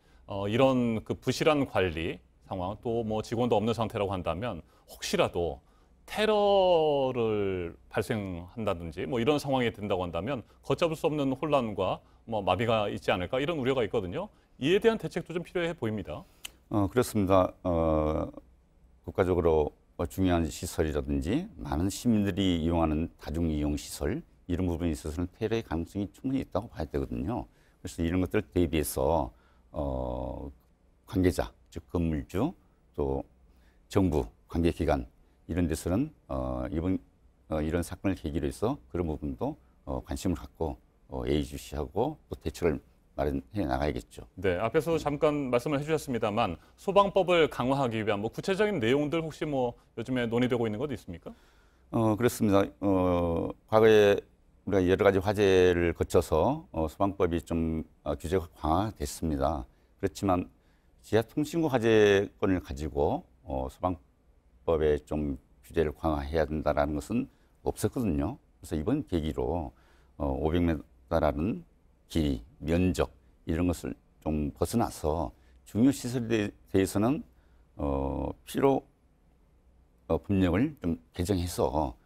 이런 그 부실한 관리 상황 또 뭐 직원도 없는 상태라고 한다면 혹시라도 테러를 발생한다든지 뭐 이런 상황이 된다고 한다면 걷잡을 수 없는 혼란과 뭐 마비가 있지 않을까 이런 우려가 있거든요. 이에 대한 대책도 좀 필요해 보입니다. 그렇습니다. 국가적으로 중요한 시설이라든지 많은 시민들이 이용하는 다중 이용 시설 이런 부분에 있어서는 테러의 가능성이 충분히 있다고 봐야 되거든요. 그래서 이런 것들을 대비해서 관계자, 즉 건물주, 또 정부, 관계기관 이런 데서는 이런 사건을 계기로 해서 그런 부분도 관심을 갖고 예의주시하고 또 대책을 마련해 나가야겠죠. 네, 앞에서 잠깐 말씀을 해주셨습니다만 소방법을 강화하기 위한 뭐 구체적인 내용들 혹시 뭐 요즘에 논의되고 있는 것도 있습니까? 그렇습니다. 과거에 우리가 여러 가지 화재를 거쳐서 소방법이 좀 규제가 강화됐습니다. 그렇지만 지하통신구 화재건을 가지고 소방법에 좀 규제를 강화해야 된다는 것은 없었거든요. 그래서 이번 계기로 500m라는 길이, 면적 이런 것을 좀 벗어나서 중요 시설에 대해서는 필요 법령을 좀 개정해서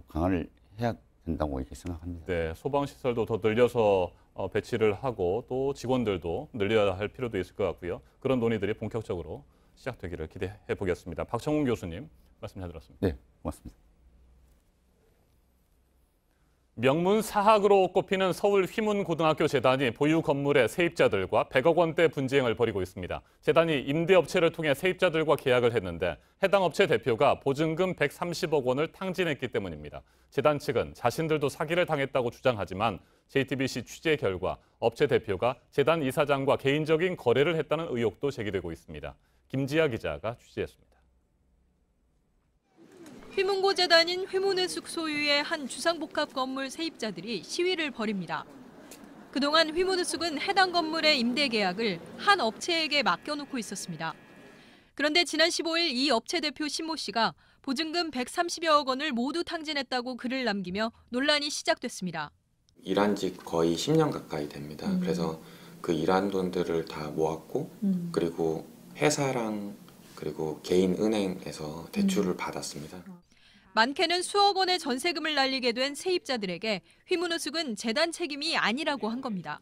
강화를 해야 된다고 이렇게 생각합니다. 네, 소방시설도 더 늘려서 배치를 하고 또 직원들도 늘려야 할 필요도 있을 것 같고요. 그런 논의들이 본격적으로 시작되기를 기대해 보겠습니다. 박청훈 교수님 말씀 잘 들었습니다. 네, 고맙습니다. 명문 사학으로 꼽히는 서울 휘문고등학교 재단이 보유 건물의 세입자들과 100억 원대 분쟁을 벌이고 있습니다. 재단이 임대업체를 통해 세입자들과 계약을 했는데 해당 업체 대표가 보증금 130억 원을 탕진했기 때문입니다. 재단 측은 자신들도 사기를 당했다고 주장하지만 JTBC 취재 결과 업체 대표가 재단 이사장과 개인적인 거래를 했다는 의혹도 제기되고 있습니다. 김지아 기자가 취재했습니다. 휘문고재단인 휘문의숙 소유의 한 주상복합 건물 세입자들이 시위를 벌입니다. 그동안 휘문의숙은 해당 건물의 임대 계약을 한 업체에게 맡겨놓고 있었습니다. 그런데 지난 15일 이 업체 대표 신모 씨가 보증금 130여억 원을 모두 탕진했다고 글을 남기며 논란이 시작됐습니다. 일한 지 거의 10년 가까이 됩니다. 그래서 그 일한 돈들을 다 모았고 그리고 회사랑 그리고 개인 은행에서 대출을 받았습니다. 많게는 수억 원의 전세금을 날리게 된 세입자들에게 휘문의숙은 재단 책임이 아니라고 한 겁니다.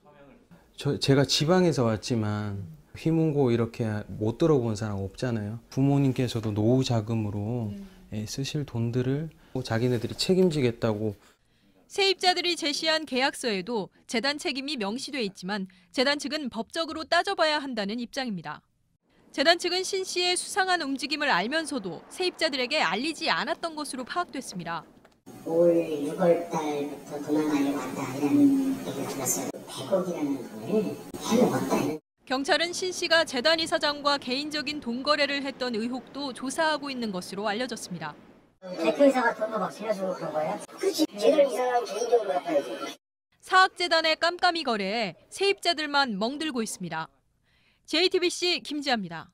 제가 지방에서 왔지만 휘문고 이렇게 못 들어본 사람 없잖아요. 부모님께서도 노후 자금으로 쓰실 돈들을 자기네들이 책임지겠다고. 세입자들이 제시한 계약서에도 재단 책임이 명시돼 있지만 재단 측은 법적으로 따져봐야 한다는 입장입니다. 재단 측은 신 씨의 수상한 움직임을 알면서도 세입자들에게 알리지 않았던 것으로 파악됐습니다. 올 6월 달부터 도망가려고 한다 이런 얘기를 들었어요. 100억이라는 돈을 해먹었다. 경찰은 신 씨가 재단 이사장과 개인적인 돈 거래를 했던 의혹도 조사하고 있는 것으로 알려졌습니다. 대표이사가 돈도 막 빌려주고 그런 거예요? 그렇지. 재단 이사장 개인적으로 갚아야지. 사학재단의 깜깜이 거래에 세입자들만 멍들고 있습니다. JTBC 김지아입니다.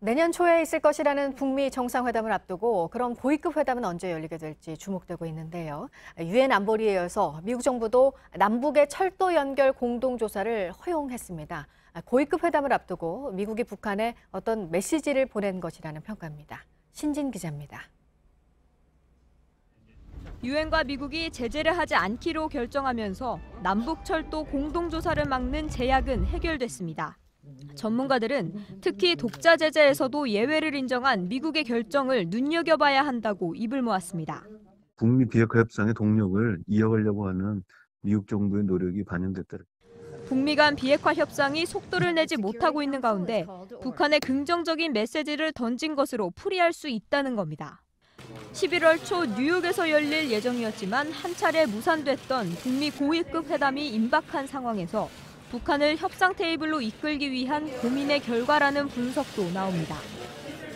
내년 초에 있을 것이라는 북미 정상회담을 앞두고 그럼 고위급 회담은 언제 열리게 될지 주목되고 있는데요. 유엔 안보리에 이어서 미국 정부도 남북의 철도 연결 공동조사를 허용했습니다. 고위급 회담을 앞두고 미국이 북한에 어떤 메시지를 보낸 것이라는 평가입니다. 신진 기자입니다. 유엔과 미국이 제재를 하지 않기로 결정하면서 남북철도 공동조사를 막는 제약은 해결됐습니다. 전문가들은 특히 독자 제재에서도 예외를 인정한 미국의 결정을 눈여겨봐야 한다고 입을 모았습니다. 북미 비핵화 협상의 동력을 이어가려고 하는 미국 정부의 노력이 반영됐다. 북미 간 비핵화 협상이 속도를 내지 못하고 있는 가운데 북한에 긍정적인 메시지를 던진 것으로 풀이할 수 있다는 겁니다. 11월 초 뉴욕에서 열릴 예정이었지만 한 차례 무산됐던 북미 고위급 회담이 임박한 상황에서 북한을 협상 테이블로 이끌기 위한 고민의 결과라는 분석도 나옵니다.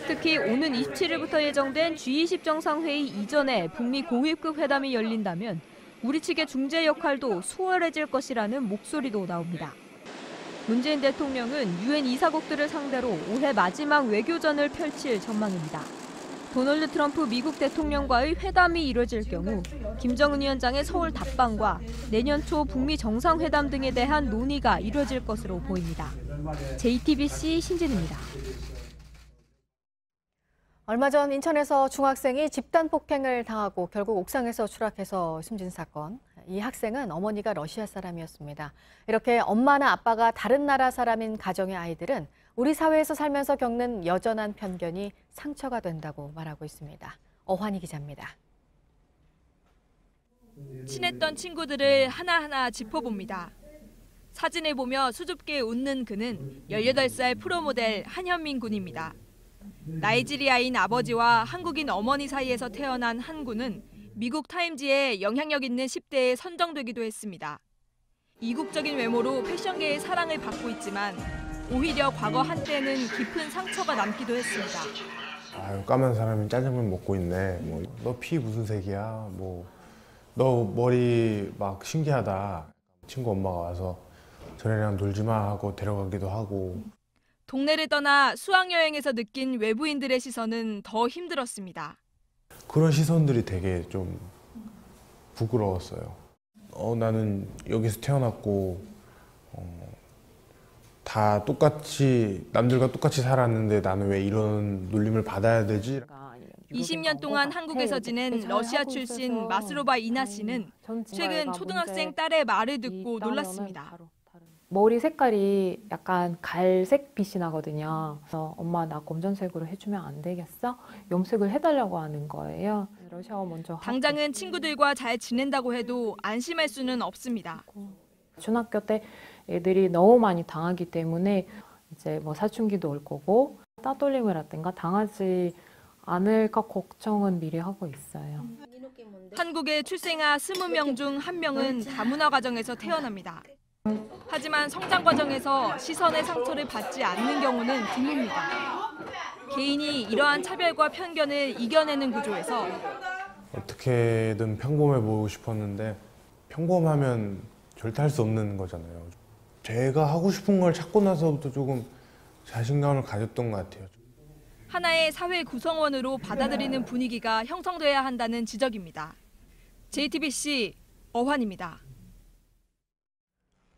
특히 오는 27일부터 예정된 G20 정상회의 이전에 북미 고위급 회담이 열린다면 우리 측의 중재 역할도 수월해질 것이라는 목소리도 나옵니다. 문재인 대통령은 유엔 이사국들을 상대로 올해 마지막 외교전을 펼칠 전망입니다. 도널드 트럼프 미국 대통령과의 회담이 이뤄질 경우 김정은 위원장의 서울 답방과 내년 초 북미 정상회담 등에 대한 논의가 이뤄질 것으로 보입니다. JTBC 신진입니다. 얼마 전 인천에서 중학생이 집단 폭행을 당하고 결국 옥상에서 추락해서 숨진 사건. 이 학생은 어머니가 러시아 사람이었습니다. 이렇게 엄마나 아빠가 다른 나라 사람인 가정의 아이들은 우리 사회에서 살면서 겪는 여전한 편견이 상처가 된다고 말하고 있습니다. 어환희 기자입니다. 친했던 친구들을 하나하나 짚어봅니다. 사진을 보며 수줍게 웃는 그는 18살 프로모델 한현민 군입니다. 나이지리아인 아버지와 한국인 어머니 사이에서 태어난 한 군은 미국 타임지에 영향력 있는 10대에 선정되기도 했습니다. 이국적인 외모로 패션계의 사랑을 받고 있지만 오히려 과거 한때는 깊은 상처가 남기도 했습니다. 아유, 까만 사람이 짜장면 먹고 있네. 뭐, 너 피 무슨 색이야? 뭐, 너 머리 막 신기하다. 친구 엄마가 와서 저네랑 놀지 마 하고 데려가기도 하고. 동네를 떠나 수학여행에서 느낀 외부인들의 시선은 더 힘들었습니다. 그런 시선들이 되게 좀 부끄러웠어요. 나는 여기서 태어났고 다 똑같이 남들과 똑같이 살았는데 나는 왜 이런 놀림을 받아야 되지? 20년 동안 한국에서 지낸 러시아 출신 마스로바 이나 씨는 최근 초등학생 딸의 말을 듣고 놀랐습니다. 머리 색깔이 약간 갈색 빛이 나거든요. 그래서 엄마 나 검정색으로 해주면 안 되겠어? 염색을 해달라고 하는 거예요. 러시아어 먼저 당장은 친구들과 잘 지낸다고 해도 안심할 수는 없습니다. 중학교 때 애들이 너무 많이 당하기 때문에 이제 뭐 사춘기도 올 거고 따돌림이라든가 당하지 않을까 걱정은 미리 하고 있어요. 한국에 출생아 20명 중 1명은 다문화 가정에서 태어납니다. 하지만 성장 과정에서 시선의 상처를 받지 않는 경우는 드뭅니다. 개인이 이러한 차별과 편견을 이겨내는 구조에서 어떻게든 평범해 보이고 싶었는데 평범하면 절대 할 수 없는 거잖아요. 제가 하고 싶은 걸 찾고 나서부터 조금 자신감을 가졌던 것 같아요. 하나의 사회 구성원으로 받아들이는 분위기가 형성돼야 한다는 지적입니다. JTBC 어환입니다.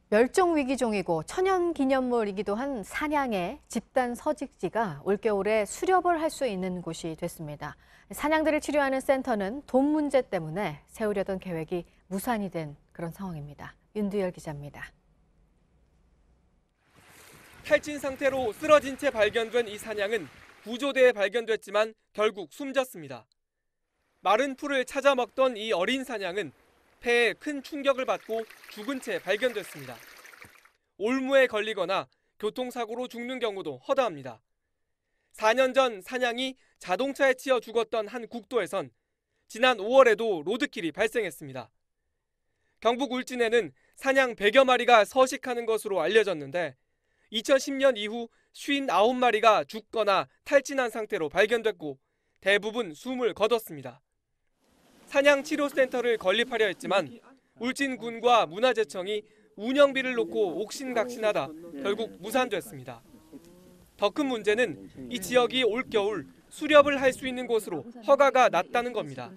멸종위기종이고 천연기념물이기도 한 사냥의 집단 서식지가 올겨울에 수렵을 할 수 있는 곳이 됐습니다. 사냥들을 치료하는 센터는 돈 문제 때문에 세우려던 계획이 무산이 된 그런 상황입니다. 윤두열 기자입니다. 탈진 상태로 쓰러진 채 발견된 이 사냥은 구조대에 발견됐지만 결국 숨졌습니다. 마른 풀을 찾아 먹던 이 어린 사냥은 폐에 큰 충격을 받고 죽은 채 발견됐습니다. 올무에 걸리거나 교통사고로 죽는 경우도 허다합니다. 4년 전 사냥이 자동차에 치여 죽었던 한 국도에선 지난 5월에도 로드킬이 발생했습니다. 경북 울진에는 사냥 100여 마리가 서식하는 것으로 알려졌는데 2010년 이후 59마리가 죽거나 탈진한 상태로 발견됐고 대부분 숨을 거뒀습니다. 사냥치료센터를 건립하려 했지만 울진군과 문화재청이 운영비를 놓고 옥신각신하다 결국 무산됐습니다. 더 큰 문제는 이 지역이 올겨울 수렵을 할 수 있는 곳으로 허가가 났다는 겁니다.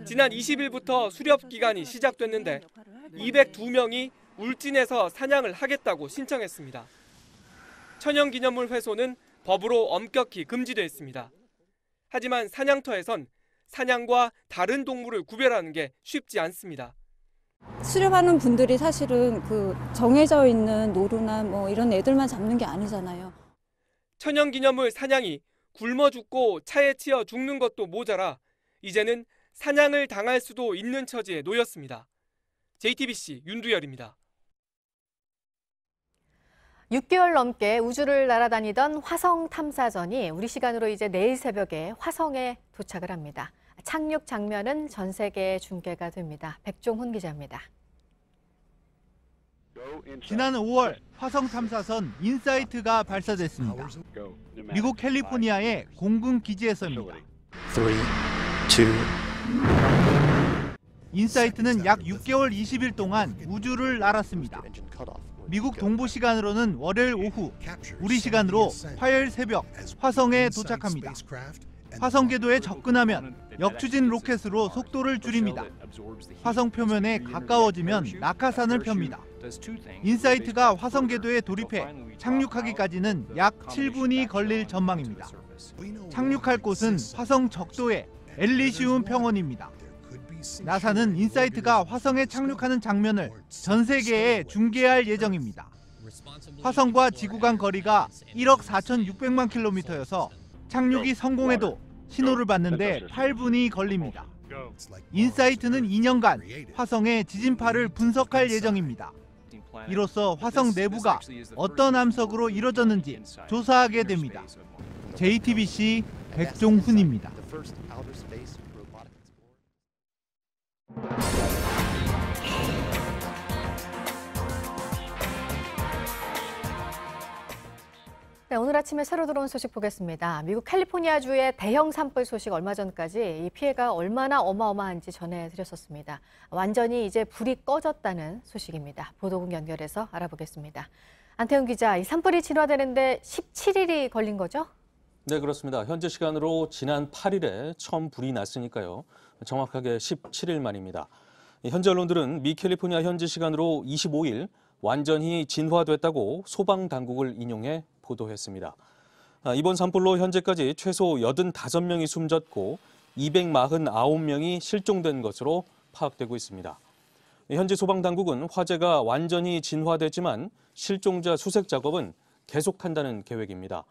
지난 20일부터 수렵 기간이 시작됐는데 202명이 울진에서 사냥을 하겠다고 신청했습니다. 천연기념물 훼손은 법으로 엄격히 금지돼 있습니다. 하지만 사냥터에선 사냥과 다른 동물을 구별하는 게 쉽지 않습니다. 수렵하는 분들이 사실은 정해져 있는 노루나 이런 애들만 잡는 게 아니잖아요. 천연기념물 사냥이 굶어 죽고 차에 치여 죽는 것도 모자라 이제는 사냥을 당할 수도 있는 처지에 놓였습니다. JTBC 윤두열입니다. 6개월 넘게 우주를 날아다니던 화성 탐사선이 우리 시간으로 이제 내일 새벽에 화성에 도착을 합니다. 착륙 장면은 전 세계에 중계가 됩니다. 백종훈 기자입니다. 지난 5월 화성 탐사선 인사이트가 발사됐습니다. 미국 캘리포니아의 공군 기지에서입니다. 3, 2. 인사이트는 약 6개월 20일 동안 우주를 날았습니다. 미국 동부 시간으로는 월요일 오후, 우리 시간으로 화요일 새벽 화성에 도착합니다. 화성 궤도에 접근하면 역추진 로켓으로 속도를 줄입니다. 화성 표면에 가까워지면 낙하산을 펴니다. 인사이트가 화성 궤도에 돌입해 착륙하기까지는 약 7분이 걸릴 전망입니다. 착륙할 곳은 화성 적도의 엘리시움 평원입니다. 나사는 인사이트가 화성에 착륙하는 장면을 전 세계에 중계할 예정입니다. 화성과 지구 간 거리가 1억 4,600만 킬로미터여서 착륙이 성공해도 신호를 받는데 8분이 걸립니다. 인사이트는 2년간 화성의 지진파를 분석할 예정입니다. 이로써 화성 내부가 어떤 암석으로 이루어졌는지 조사하게 됩니다. JTBC 백종훈입니다. 네, 오늘 아침에 새로 들어온 소식 보겠습니다. 미국 캘리포니아주의 대형 산불 소식 얼마 전까지 이 피해가 얼마나 어마어마한지 전해드렸었습니다. 완전히 이제 불이 꺼졌다는 소식입니다. 보도국 연결해서 알아보겠습니다. 안태훈 기자, 이 산불이 진화되는데 17일이 걸린 거죠? 네, 그렇습니다. 현재 시간으로 지난 8일에 처음 불이 났으니까요. 정확하게 17일 만입니다. 현재 언론들은 미 캘리포니아 현지 시간으로 25일 완전히 진화됐다고 소방당국을 인용해 보도했습니다. 이번 산불로 현재까지 최소 85명이 숨졌고 249명이 실종된 것으로 파악되고 있습니다. 현재 소방당국은 화재가 완전히 진화됐지만 실종자 수색 작업은 계속한다는 계획입니다.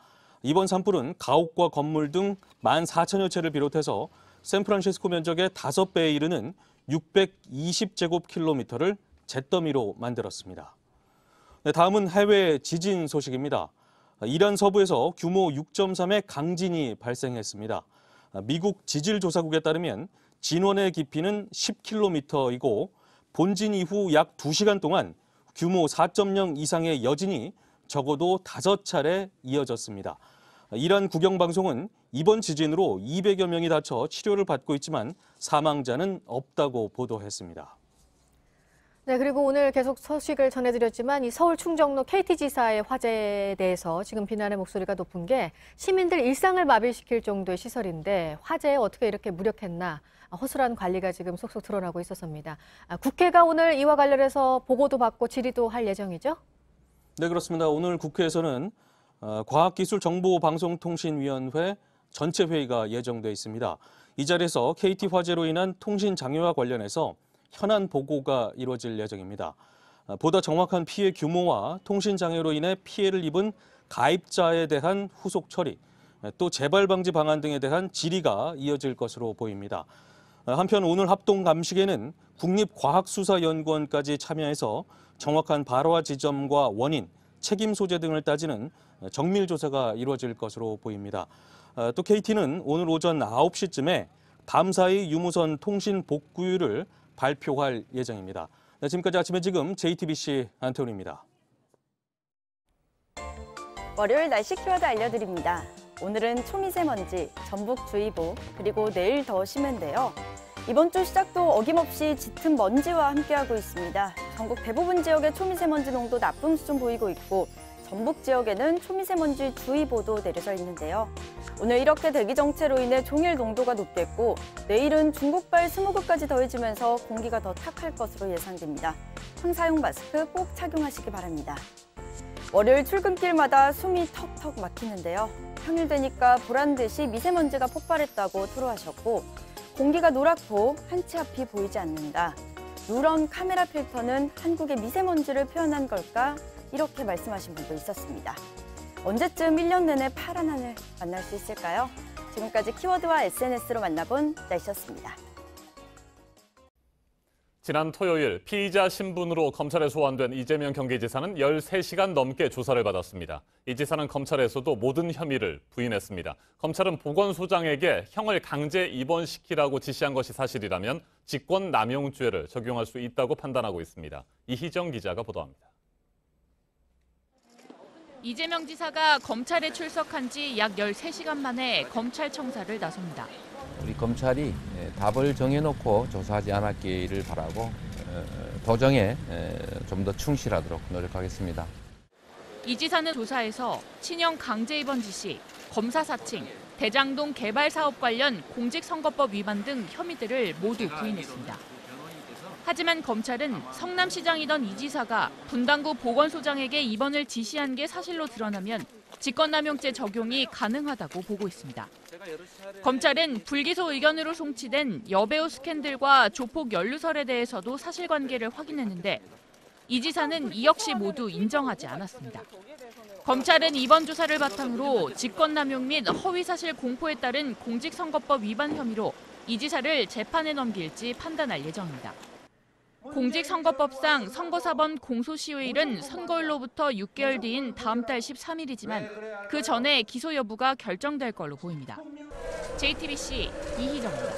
이번 산불은 가옥과 건물 등 14,000여 채를 비롯해서 샌프란시스코 면적의 5배에 이르는 620제곱킬로미터를 잿더미로 만들었습니다. 네, 다음은 해외 지진 소식입니다. 이란 서부에서 규모 6.3의 강진이 발생했습니다. 미국 지질조사국에 따르면 진원의 깊이는 10km이고 본진 이후 약 2시간 동안 규모 4.0 이상의 여진이 적어도 5차례 이어졌습니다. 이란 국영방송은 이번 지진으로 200여 명이 다쳐 치료를 받고 있지만 사망자는 없다고 보도했습니다. 네, 그리고 오늘 계속 소식을 전해드렸지만 이 서울 충정로 KT지사의 화재에 대해서 지금 비난의 목소리가 높은 게 시민들 일상을 마비시킬 정도의 시설인데 화재에 어떻게 이렇게 무력했나 허술한 관리가 지금 속속 드러나고 있었습니다. 국회가 오늘 이와 관련해서 보고도 받고 질의도 할 예정이죠? 네, 그렇습니다. 오늘 국회에서는 과학기술정보방송통신위원회 전체 회의가 예정돼 있습니다. 이 자리에서 KT 화재로 인한 통신 장애와 관련해서 현안 보고가 이루어질 예정입니다. 보다 정확한 피해 규모와 통신 장애로 인해 피해를 입은 가입자에 대한 후속 처리, 또 재발 방지 방안 등에 대한 질의가 이어질 것으로 보입니다. 한편 오늘 합동 감식에는 국립과학수사연구원까지 참여해서 정확한 발화 지점과 원인, 책임 소재 등을 따지는 정밀 조사가 이루어질 것으로 보입니다. 또 KT는 오늘 오전 9시쯤에 밤사이 유무선 통신 복구율을 발표할 예정입니다. 네, 지금까지 아침에 지금 JTBC 안태훈입니다. 월요일 날씨 키워드 알려드립니다. 오늘은 초미세먼지, 전북주의보, 그리고 내일 더 심한데요. 이번 주 시작도 어김없이 짙은 먼지와 함께하고 있습니다. 전국 대부분 지역의 초미세먼지 농도 나쁨 수준 보이고 있고 전북 지역에는 초미세먼지 주의보도 내려져 있는데요. 오늘 이렇게 대기 정체로 인해 종일 농도가 높겠고 내일은 중국발 스모그까지 더해지면서 공기가 더 탁할 것으로 예상됩니다. 황사용 마스크 꼭 착용하시기 바랍니다. 월요일 출근길마다 숨이 턱턱 막히는데요. 평일 되니까 보란 듯이 미세먼지가 폭발했다고 토로하셨고 공기가 노랗고 한 치 앞이 보이지 않는다. 누런 카메라 필터는 한국의 미세먼지를 표현한 걸까? 이렇게 말씀하신 분도 있었습니다. 언제쯤 1년 내내 파란 하늘 만날 수 있을까요? 지금까지 키워드와 SNS로 만나본 날씨였습니다. 지난 토요일 피의자 신분으로 검찰에 소환된 이재명 경기지사는 13시간 넘게 조사를 받았습니다. 이 지사는 검찰에서도 모든 혐의를 부인했습니다. 검찰은 보건소장에게 형을 강제 입원시키라고 지시한 것이 사실이라면 직권남용죄를 적용할 수 있다고 판단하고 있습니다. 이희정 기자가 보도합니다. 이재명 지사가 검찰에 출석한 지 약 13시간 만에 검찰청사를 나섭니다. 우리 검찰이 답을 정해놓고 조사하지 않았기를 바라고 도정에 좀 더 충실하도록 노력하겠습니다. 이 지사는 조사에서 친형 강제 입원 지시, 검사 사칭, 대장동 개발 사업 관련 공직선거법 위반 등 혐의들을 모두 부인했습니다. 하지만 검찰은 성남시장이던 이 지사가 분당구 보건소장에게 입원을 지시한 게 사실로 드러나면 직권남용죄 적용이 가능하다고 보고 있습니다. 검찰은 불기소 의견으로 송치된 여배우 스캔들과 조폭 연루설에 대해서도 사실관계를 확인했는데 이 지사는 이 역시 모두 인정하지 않았습니다. 검찰은 이번 조사를 바탕으로 직권남용 및 허위사실 공포에 따른 공직선거법 위반 혐의로 이 지사를 재판에 넘길지 판단할 예정입니다. 공직선거법상 선거사범 공소시효일은 선거일로부터 6개월 뒤인 다음 달 13일이지만 그 전에 기소 여부가 결정될 걸로 보입니다. JTBC 이희정입니다.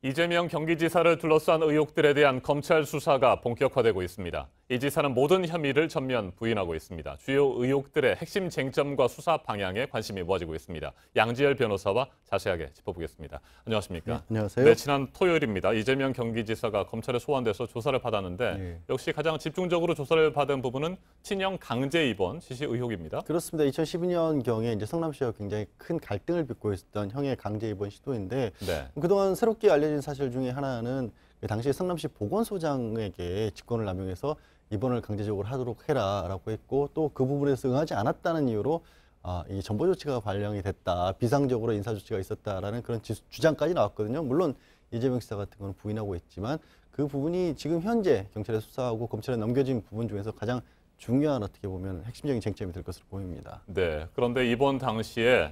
이재명 경기지사를 둘러싼 의혹들에 대한 검찰 수사가 본격화되고 있습니다. 이 지사는 모든 혐의를 전면 부인하고 있습니다. 주요 의혹들의 핵심 쟁점과 수사 방향에 관심이 모아지고 있습니다. 양지열 변호사와 자세하게 짚어보겠습니다. 안녕하십니까? 네, 안녕하세요. 네, 지난 토요일입니다. 이재명 경기지사가 검찰에 소환돼서 조사를 받았는데 네. 역시 가장 집중적으로 조사를 받은 부분은 친형 강제 입원 지시 의혹입니다. 그렇습니다. 2012년경에 이제 성남시와 굉장히 큰 갈등을 빚고 있었던 형의 강제 입원 시도인데 네. 그동안 새롭게 알려진 사실 중에 하나는 당시 성남시 보건소장에게 직권을 남용해서 입원을 강제적으로 하도록 해라라고 했고 또 그 부분에서 응하지 않았다는 이유로 이 전보 조치가 발령이 됐다, 비상적으로 인사 조치가 있었다라는 그런 주장까지 나왔거든요. 물론 이재명 지사 같은 건 부인하고 있지만 그 부분이 지금 현재 경찰에 수사하고 검찰에 넘겨진 부분 중에서 가장 중요한 어떻게 보면 핵심적인 쟁점이 될 것으로 보입니다. 네, 그런데 이번 당시에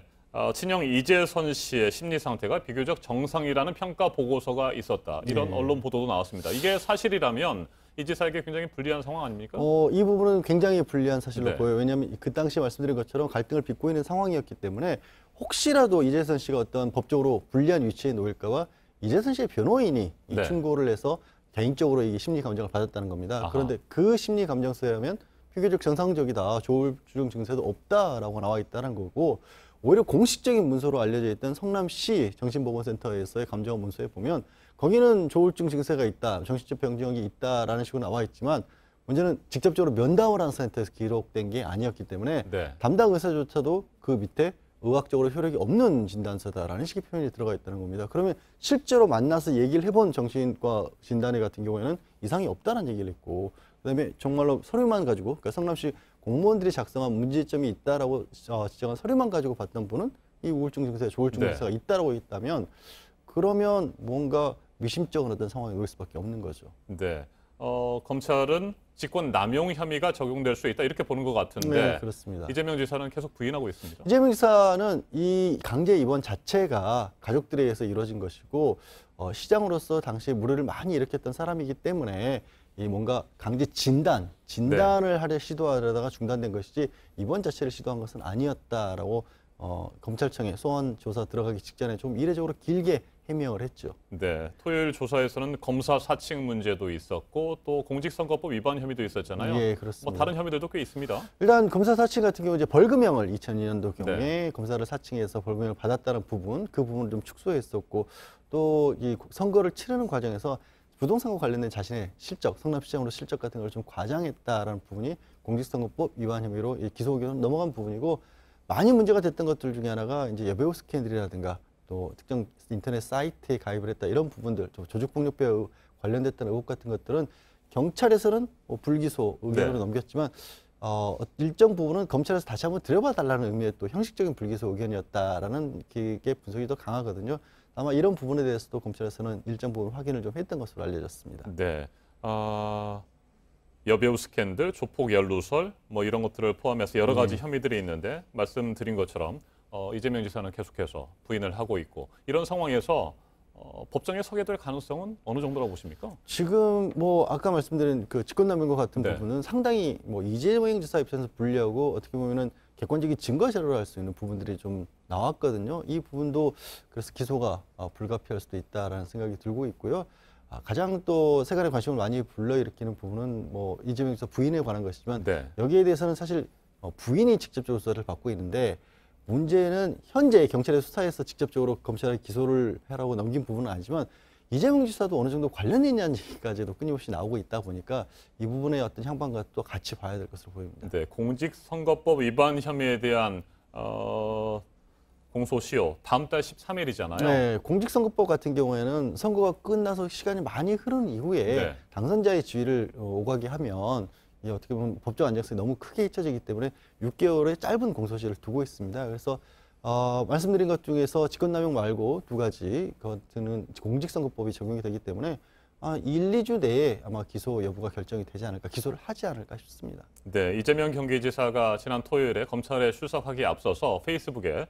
친형 이재선 씨의 심리 상태가 비교적 정상이라는 평가 보고서가 있었다. 이런 네. 언론 보도도 나왔습니다. 이게 사실이라면 이 지사에게 굉장히 불리한 상황 아닙니까? 이 부분은 굉장히 불리한 사실로 네. 보여요. 왜냐하면 그 당시 말씀드린 것처럼 갈등을 빚고 있는 상황이었기 때문에 혹시라도 이재선 씨가 어떤 법적으로 불리한 위치에 놓일까봐 이재선 씨의 변호인이 이 네. 충고를 해서 개인적으로 이 심리 감정을 받았다는 겁니다. 아하. 그런데 그 심리 감정서라면 비교적 정상적이다. 조울증 증세도 없다라고 나와 있다는 거고 오히려 공식적인 문서로 알려져 있던 성남시 정신보건센터에서의 감정원 문서에 보면 거기는 조울증 증세가 있다, 정신적 병증이 있다라는 식으로 나와 있지만 문제는 직접적으로 면담을 한 센터에서 기록된 게 아니었기 때문에 네. 담당 의사조차도 그 밑에 의학적으로 효력이 없는 진단서다라는 식의 표현이 들어가 있다는 겁니다. 그러면 실제로 만나서 얘기를 해본 정신과 진단의 같은 경우에는 이상이 없다는 얘기를 했고 그다음에 정말로 서류만 가지고 그러니까 성남시 공무원들이 작성한 문제점이 있다라고 지정한 서류만 가지고 봤던 분은 이 우울증 증세, 조울증 증세가 있다라고 했다면 그러면 뭔가 미심쩍은 어떤 상황에 놓일 수밖에 없는 거죠. 네. 검찰은 직권 남용 혐의가 적용될 수 있다 이렇게 보는 것 같은데 네, 그렇습니다. 이재명 지사는 계속 부인하고 있습니다. 이재명 지사는 이 강제 입원 자체가 가족들에 의해서 이루어진 것이고 시장으로서 당시에 물의를 많이 일으켰던 사람이기 때문에 이 뭔가 강제 진단을 하려 시도하려다가 중단된 것이지 입원 자체를 시도한 것은 아니었다라고 검찰청에 소환 조사 들어가기 직전에 좀 이례적으로 길게 해명을 했죠. 네, 토요일 조사에서는 검사 사칭 문제도 있었고 또 공직선거법 위반 혐의도 있었잖아요. 예, 그렇습니다. 뭐 다른 혐의들도 꽤 있습니다. 일단 검사 사칭 같은 경우 이제 벌금형을 2002년도 경우에 검사를 사칭해서 벌금형을 받았다는 부분, 그 부분을 좀 축소했었고 또 이 선거를 치르는 과정에서 부동산과 관련된 자신의 실적, 성남시장으로 실적 같은 걸 좀 과장했다라는 부분이 공직선거법 위반 혐의로 기소 의견은 넘어간 부분이고 많이 문제가 됐던 것들 중에 하나가 이제 여배우 스캔들이라든가 또 특정 인터넷 사이트에 가입을 했다 이런 부분들, 조직폭력배와 관련됐다는 의혹 같은 것들은 경찰에서는 불기소 의견으로 넘겼지만 일정 부분은 검찰에서 다시 한번 들여봐 달라는 의미의 또 형식적인 불기소 의견이었다라는 게 분석이 더 강하거든요. 아마 이런 부분에 대해서도 검찰에서는 일정 부분 확인을 좀 했던 것으로 알려졌습니다. 네, 여배우 스캔들, 조폭 연루설 뭐 이런 것들을 포함해서 여러 가지 혐의들이 있는데 말씀드린 것처럼 이재명 지사는 계속해서 부인을 하고 있고 이런 상황에서 법정에 서게 될 가능성은 어느 정도라고 보십니까? 지금 뭐 아까 말씀드린 그 직권남용과 같은 부분은 상당히 뭐 이재명 지사 입장에서 불리하고 어떻게 보면은 객관적인 증거 자료로 할 수 있는 부분들이 좀 나왔거든요. 이 부분도 그래서 기소가 불가피할 수도 있다라는 생각이 들고 있고요. 가장 또 세간의 관심을 많이 불러일으키는 부분은 뭐 이재명 지사 부인에 관한 것이지만 여기에 대해서는 사실 부인이 직접적으로 수사를 받고 있는데 문제는 현재 경찰의 수사에서 직접적으로 검찰에 기소를 하라고 넘긴 부분은 아니지만 이재명 지사도 어느 정도 관련이 있냐는 얘기까지도 끊임없이 나오고 있다 보니까 이 부분의 어떤 향방과 또 같이 봐야 될 것으로 보입니다. 네, 공직선거법 위반 혐의에 대한 공소시효 다음 달 13일이잖아요. 네, 공직선거법 같은 경우에는 선거가 끝나서 시간이 많이 흐른 이후에 당선자의 지위를 오가게 하면 어떻게 보면 법적 안정성이 너무 크게 잊혀지기 때문에 6개월의 짧은 공소시효를 두고 있습니다. 그래서 말씀드린 것 중에서 직권남용 말고 두 가지 것들은 공직선거법이 적용이 되기 때문에 1, 2주 내에 아마 기소 여부가 결정이 되지 않을까, 기소를 하지 않을까 싶습니다. 네, 이재명 경기지사가 지난 토요일에 검찰에 출석하기에 앞서서 페이스북에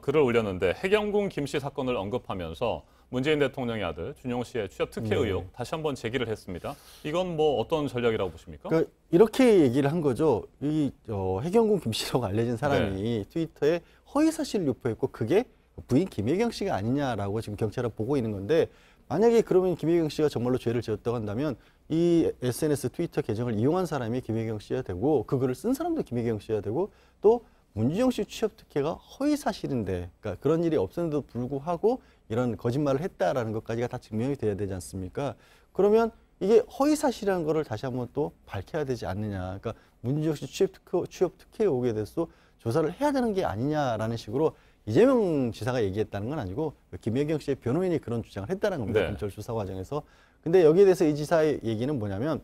글을 올렸는데 해경궁 김씨 사건을 언급하면서 문재인 대통령의 아들 준용 씨의 취업 특혜 의혹 다시 한번 제기를 했습니다. 이건 뭐 어떤 전략이라고 보십니까? 그러니까 이렇게 얘기를 한 거죠. 이 해경궁 김씨라고 알려진 사람이 트위터에 허위 사실을 유포했고 그게 부인 김혜경 씨가 아니냐라고 지금 경찰은 보고 있는 건데 만약에 그러면 김혜경 씨가 정말로 죄를 지었다고 한다면 이 SNS 트위터 계정을 이용한 사람이 김혜경 씨여야 되고 그 글을 쓴 사람도 김혜경 씨여야 되고 또 문준용 씨 취업 특혜가 허위 사실인데 그러니까 그런 일이 없었는데도 불구하고 이런 거짓말을 했다라는 것까지가 다 증명이 돼야 되지 않습니까? 그러면 이게 허위 사실이라는 거를 다시 한번 또 밝혀야 되지 않느냐. 그러니까 문준용 씨 취업 특혜 의혹에 대해서 조사를 해야 되는 게 아니냐라는 식으로 이재명 지사가 얘기했다는 건 아니고 김혜경 씨의 변호인이 그런 주장을 했다는 겁니다. 검찰 수사 과정에서. 근데 여기에 대해서 이 지사의 얘기는 뭐냐면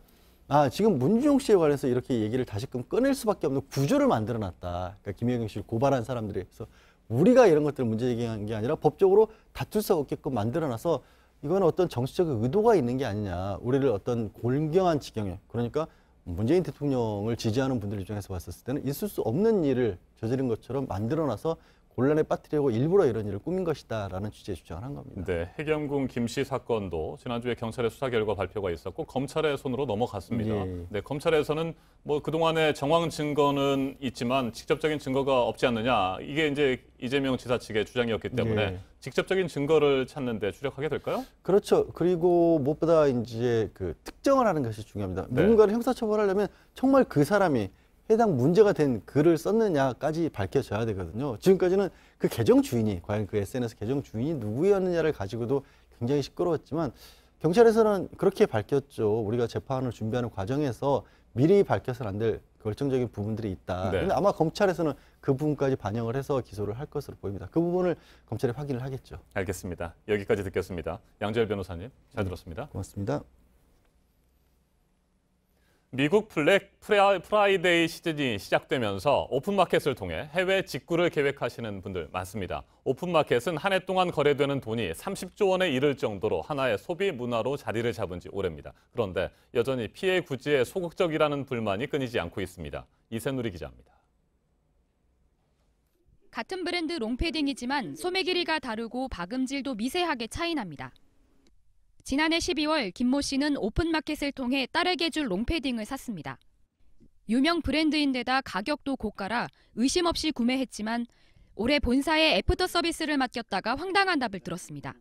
지금 문준용 씨에 관해서 이렇게 얘기를 다시금 꺼낼 수밖에 없는 구조를 만들어놨다. 그러니까 김혜경 씨를 고발한 사람들이. 그래서 우리가 이런 것들을 문제 제기한 게 아니라 법적으로 다툴 수 없게끔 만들어놔서 이건 어떤 정치적 의도가 있는 게 아니냐. 우리를 어떤 골경한 지경에 그러니까 문재인 대통령을 지지하는 분들 입장에서 봤었을 때는 있을 수 없는 일을 저지른 것처럼 만들어놔서 곤란에 빠뜨리려고 일부러 이런 일을 꾸민 것이다라는 취지의 주장을 한 겁니다. 네, 해경궁 김씨 사건도 지난주에 경찰의 수사 결과 발표가 있었고 검찰의 손으로 넘어갔습니다. 네, 검찰에서는 뭐 그동안의 정황 증거는 있지만 직접적인 증거가 없지 않느냐. 이게 이제 이재명 지사 측의 주장이었기 때문에 직접적인 증거를 찾는 데 주력하게 될까요? 그렇죠. 그리고 무엇보다 이제 그 특정을 하는 것이 중요합니다. 누군가를 형사처벌하려면 정말 그 사람이 해당 문제가 된 글을 썼느냐까지 밝혀져야 되거든요. 지금까지는 그 계정 주인이 과연 그 SNS 계정 주인이 누구였느냐를 가지고도 굉장히 시끄러웠지만 경찰에서는 그렇게 밝혔죠. 우리가 재판을 준비하는 과정에서 미리 밝혀서는 안 될 결정적인 부분들이 있다. 네. 그런데 아마 검찰에서는 그 부분까지 반영을 해서 기소를 할 것으로 보입니다. 그 부분을 검찰이 확인을 하겠죠. 알겠습니다. 여기까지 듣겠습니다. 양재열 변호사님, 잘 들었습니다. 고맙습니다. 미국 블랙 프라이데이 시즌이 시작되면서 오픈마켓을 통해 해외 직구를 계획하시는 분들 많습니다. 오픈마켓은 한 해 동안 거래되는 돈이 30조 원에 이를 정도로 하나의 소비 문화로 자리를 잡은 지 오래입니다. 그런데 여전히 피해 구제에 소극적이라는 불만이 끊이지 않고 있습니다. 이세누리 기자입니다. 같은 브랜드 롱패딩이지만 소매 길이가 다르고 박음질도 미세하게 차이 납니다. 지난해 12월 김모 씨는 오픈마켓을 통해 딸에게 줄 롱패딩을 샀습니다. 유명 브랜드인데다 가격도 고가라 의심 없이 구매했지만 올해 본사에 애프터 서비스를 맡겼다가 황당한 답을 들었습니다.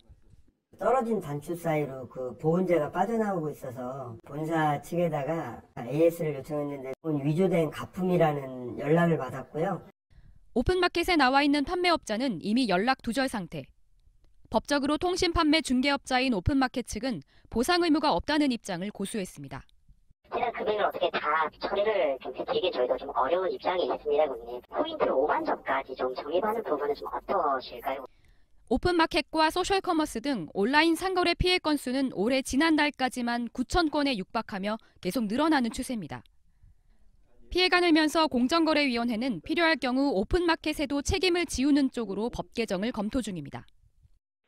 떨어진 단추 사이로 그 보온재가 빠져나오고 있어서 본사 측에다가 AS를 요청했는데 위조된 가품이라는 연락을 받았고요. 오픈마켓에 나와 있는 판매업자는 이미 연락 두절 상태. 법적으로 통신 판매 중개업자인 오픈마켓 측은 보상 의무가 없다는 입장을 고수했습니다. 해당 금액을 어떻게 다 처리를 좀 드리기 저희도 좀 어려운 입장이 있습니다, 고객님. 포인트로 5만 점까지 좀 적립하는 부분은 좀 어떠실까요? 오픈마켓과 소셜커머스 등 온라인 상거래 피해 건수는 올해 지난달까지만 9천 건에 육박하며 계속 늘어나는 추세입니다. 피해가 늘면서 공정거래위원회는 필요할 경우 오픈마켓에도 책임을 지우는 쪽으로 법 개정을 검토 중입니다.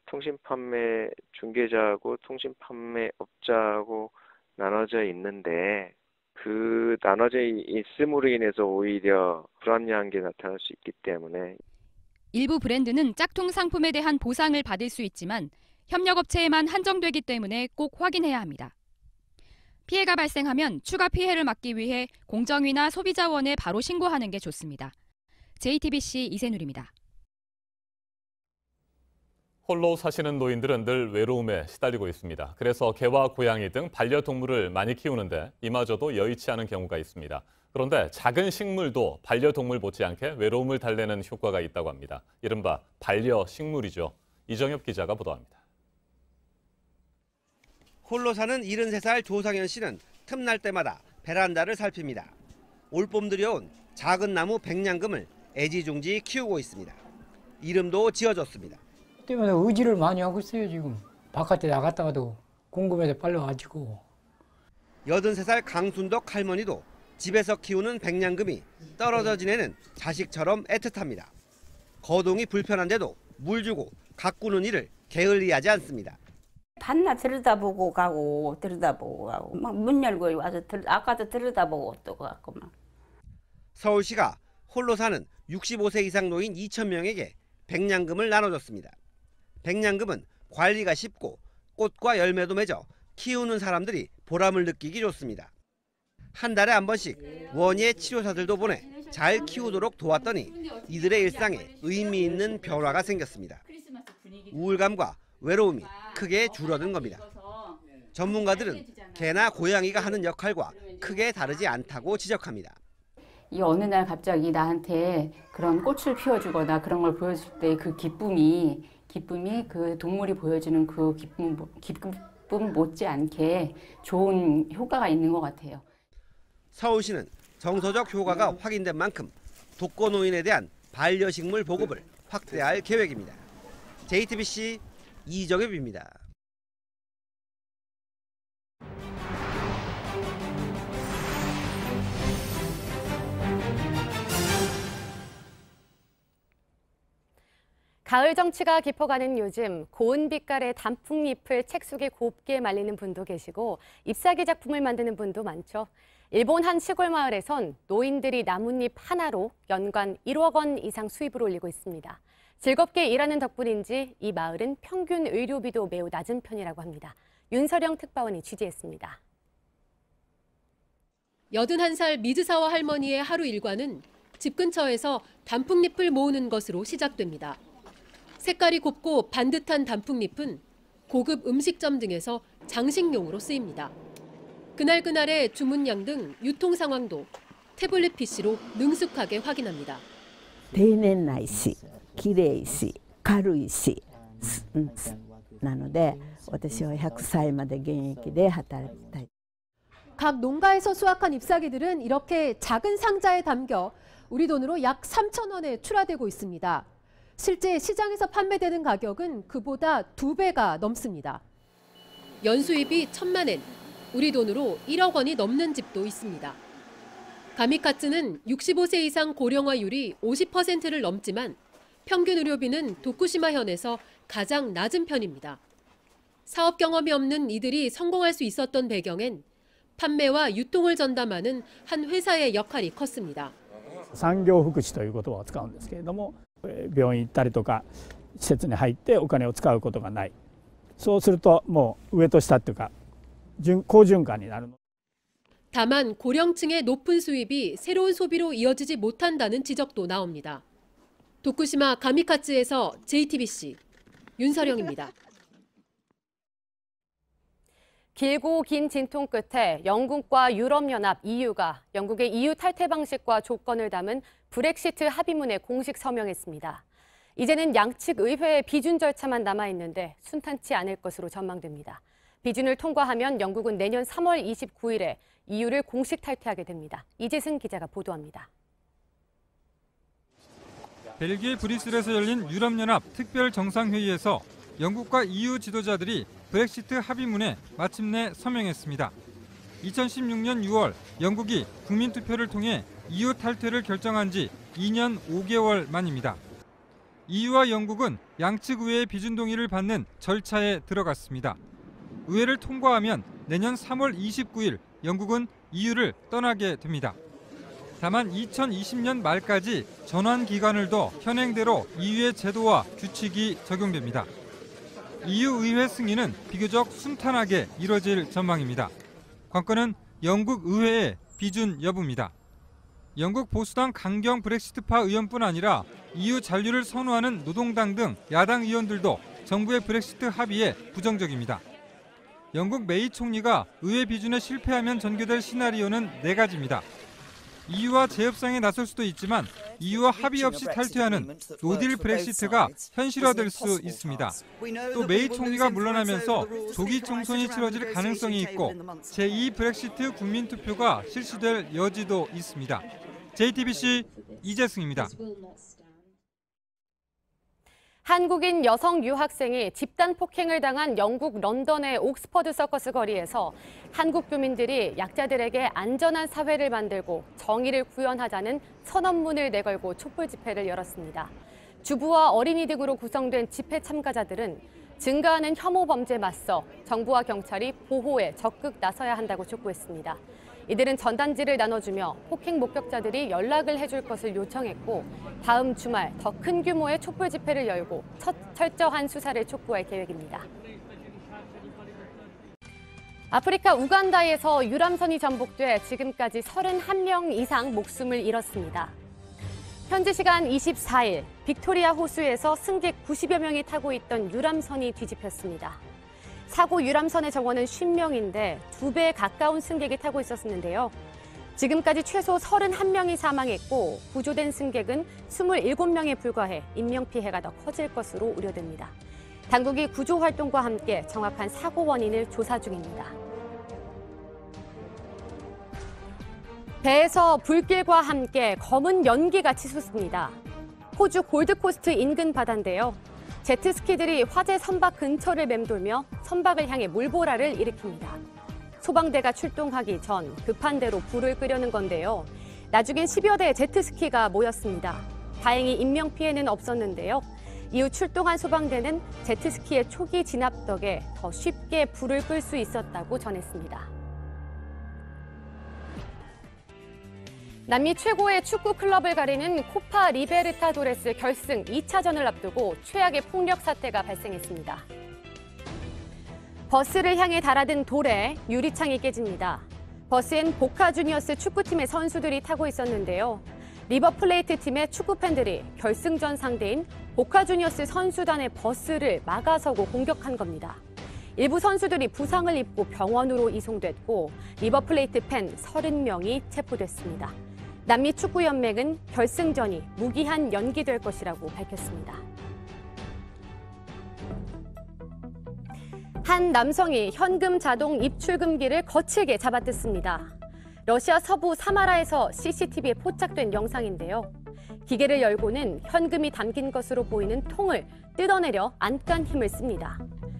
통신 판매 중개자하고 통신 판매업자하고 나눠져 있는데 그 나눠져 있음으로 인해서 오히려 불합리한 게 나타날 수 있기 때문에 일부 브랜드는 짝퉁 상품에 대한 보상을 받을 수 있지만 협력업체에만 한정되기 때문에 꼭 확인해야 합니다. 피해가 발생하면 추가 피해를 막기 위해 공정위나 소비자원에 바로 신고하는 게 좋습니다. JTBC 이세누리입니다. 홀로 사시는 노인들은 늘 외로움에 시달리고 있습니다. 그래서 개와 고양이 등 반려동물을 많이 키우는데 이마저도 여의치 않은 경우가 있습니다. 그런데 작은 식물도 반려동물 못지않게 외로움을 달래는 효과가 있다고 합니다. 이른바 반려식물이죠. 이정엽 기자가 보도합니다. 홀로 사는 73살 조상현 씨는 틈날 때마다 베란다를 살핍니다. 올봄 들여온 작은 나무 백냥금을 애지중지 키우고 있습니다. 이름도 지어줬습니다. 때문에 의지를 많이 하고 있어요. 지금 바깥에 나갔다가도 궁금해서 빨리 와가지고. 83살 강순덕 할머니도 집에서 키우는 백냥금이 떨어져 지내는 자식처럼 애틋합니다. 거동이 불편한데도 물 주고 가꾸는 일을 게을리하지 않습니다. 밤낮 들여다보고 가고 막 문 열고 와서 아까도 들여다보고 또 가고 막. 서울시가 홀로 사는 65세 이상 노인 2,000명에게 백냥금을 나눠줬습니다. 백냥금은 관리가 쉽고 꽃과 열매도 맺어 키우는 사람들이 보람을 느끼기 좋습니다. 한 달에 한 번씩 원예 치료사들도 보내 잘 키우도록 도왔더니 이들의 일상에 의미 있는 변화가 생겼습니다. 우울감과 외로움이 크게 줄어든 겁니다. 전문가들은 개나 고양이가 하는 역할과 크게 다르지 않다고 지적합니다. 이 어느 날 갑자기 나한테 그런 꽃을 피워주거나 그런 걸 보여줄 때 그 기쁨이 그 동물이 보여주는 그 기쁨 못지않게 좋은 효과가 있는 것 같아요. 서울시는 정서적 효과가 확인된 만큼 독거노인에 대한 반려식물 보급을 확대할 계획입니다. JTBC 이정엽입니다. 가을 정취가 깊어가는 요즘 고운 빛깔의 단풍잎을 책 속에 곱게 말리는 분도 계시고 잎사귀 작품을 만드는 분도 많죠. 일본 한 시골 마을에선 노인들이 나뭇잎 하나로 연간 1억 원 이상 수입을 올리고 있습니다. 즐겁게 일하는 덕분인지 이 마을은 평균 의료비도 매우 낮은 편이라고 합니다. 윤서령 특파원이 취재했습니다. 81살 미즈사와 할머니의 하루 일과는 집 근처에서 단풍잎을 모으는 것으로 시작됩니다. 색깔이 곱고 반듯한 단풍잎은 고급 음식점 등에서 장식용으로 쓰입니다. 그날그날의 주문량 등 유통 상황도 태블릿 PC로 능숙하게 확인합니다. 丁寧ないし、きれいし、軽いし、なので私は100歳まで現役で働きたい。 각 농가에서 수확한 잎사귀들은 이렇게 작은 상자에 담겨 우리 돈으로 약 3,000원에 출하되고 있습니다. 실제 시장에서 판매되는 가격은 그보다 2배가 넘습니다. 연수입이 1,000만 엔, 우리 돈으로 1억 원이 넘는 집도 있습니다. 가미카츠는 65세 이상 고령화율이 50%를 넘지만 평균 의료비는 도쿠시마현에서 가장 낮은 편입니다. 사업 경험이 없는 이들이 성공할 수 있었던 배경엔 판매와 유통을 전담하는 한 회사의 역할이 컸습니다. 産業福祉という言葉を使うんですけれども、病院行ったりとか施設に入ってお金を使うことがない。そうするともう上と下というか好循環になる。 다만 고령층의 높은 수입이 새로운 소비로 이어지지 못한다는 지적도 나옵니다. 도쿠시마 가미카츠에서 JTBC 윤서령입니다. 길고 긴 진통 끝에 영국과 유럽연합 EU가 영국의 EU 탈퇴 방식과 조건을 담은 브렉시트 합의문에 공식 서명했습니다. 이제는 양측 의회의 비준 절차만 남아있는데 순탄치 않을 것으로 전망됩니다. 비준을 통과하면 영국은 내년 3월 29일에 EU를 공식 탈퇴하게 됩니다. 이재승 기자가 보도합니다. 벨기에 브뤼셀에서 열린 유럽연합 특별정상회의에서 영국과 EU 지도자들이 브렉시트 합의문에 마침내 서명했습니다. 2016년 6월 영국이 국민투표를 통해 EU 탈퇴를 결정한 지 2년 5개월 만입니다. EU와 영국은 양측 의회의 비준 동의를 받는 절차에 들어갔습니다. 의회를 통과하면 내년 3월 29일 영국은 EU를 떠나게 됩니다. 다만 2020년 말까지 전환 기간을 둬 현행대로 EU의 제도와 규칙이 적용됩니다. EU 의회 승인은 비교적 순탄하게 이뤄질 전망입니다. 관건은 영국 의회의 비준 여부입니다. 영국 보수당 강경 브렉시트파 의원뿐 아니라 EU 잔류를 선호하는 노동당 등 야당 의원들도 정부의 브렉시트 합의에 부정적입니다. 영국 메이 총리가 의회 비준에 실패하면 전개될 시나리오는 4가지입니다. EU와 재협상에 나설 수도 있지만 EU와 합의 없이 탈퇴하는 노딜 브렉시트가 현실화될 수 있습니다. 또 메이 총리가 물러나면서 조기 총선이 치러질 가능성이 있고 제2 브렉시트 국민투표가 실시될 여지도 있습니다. JTBC 이재승입니다. 한국인 여성 유학생이 집단 폭행을 당한 영국 런던의 옥스퍼드 서커스 거리에서 한국 교민들이 약자들에게 안전한 사회를 만들고 정의를 구현하자는 선언문을 내걸고 촛불 집회를 열었습니다. 주부와 어린이 등으로 구성된 집회 참가자들은 증가하는 혐오 범죄에 맞서 정부와 경찰이 보호에 적극 나서야 한다고 촉구했습니다. 이들은 전단지를 나눠주며 폭행 목격자들이 연락을 해줄 것을 요청했고 다음 주말 더 큰 규모의 촛불 집회를 열고 철저한 수사를 촉구할 계획입니다. 아프리카 우간다에서 유람선이 전복돼 지금까지 31명 이상 목숨을 잃었습니다. 현지 시간 24일 빅토리아 호수에서 승객 90여 명이 타고 있던 유람선이 뒤집혔습니다. 사고 유람선의 정원은 50명인데 2배에 가까운 승객이 타고 있었는데요. 지금까지 최소 31명이 사망했고 구조된 승객은 27명에 불과해 인명피해가 더 커질 것으로 우려됩니다. 당국이 구조 활동과 함께 정확한 사고 원인을 조사 중입니다. 배에서 불길과 함께 검은 연기가 치솟습니다. 호주 골드코스트 인근 바다인데요. 제트스키들이 화재 선박 근처를 맴돌며 선박을 향해 물보라를 일으킵니다. 소방대가 출동하기 전 급한 대로 불을 끄려는 건데요. 나중엔 10여 대의 제트스키가 모였습니다. 다행히 인명피해는 없었는데요. 이후 출동한 소방대는 제트스키의 초기 진압 덕에 더 쉽게 불을 끌 수 있었다고 전했습니다. 남미 최고의 축구 클럽을 가리는 코파 리베르타도레스 결승 2차전을 앞두고 최악의 폭력 사태가 발생했습니다. 버스를 향해 달아든 돌에 유리창이 깨집니다. 버스엔 보카 주니어스 축구팀의 선수들이 타고 있었는데요. 리버플레이트 팀의 축구 팬들이 결승전 상대인 보카 주니어스 선수단의 버스를 막아서고 공격한 겁니다. 일부 선수들이 부상을 입고 병원으로 이송됐고 리버플레이트 팬 30명이 체포됐습니다. 남미 축구연맹은 결승전이 무기한 연기될 것이라고 밝혔습니다. 한 남성이 현금 자동 입출금기를 거칠게 잡아뜯습니다. 러시아 서부 사마라에서 CCTV에 포착된 영상인데요. 기계를 열고는 현금이 담긴 것으로 보이는 통을 뜯어내려 안간 힘을 씁니다.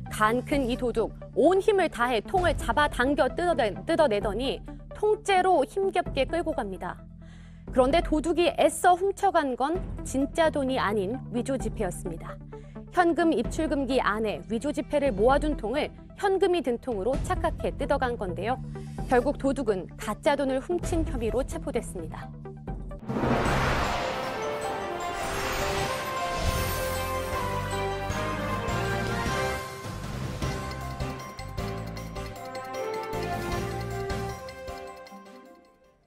간 큰 이 도둑, 온 힘을 다해 통을 잡아당겨 뜯어내더니 통째로 힘겹게 끌고 갑니다. 그런데 도둑이 애써 훔쳐간 건 진짜 돈이 아닌 위조 지폐였습니다. 현금 입출금기 안에 위조 지폐를 모아둔 통을 현금이 든 통으로 착각해 뜯어간 건데요. 결국 도둑은 가짜 돈을 훔친 혐의로 체포됐습니다.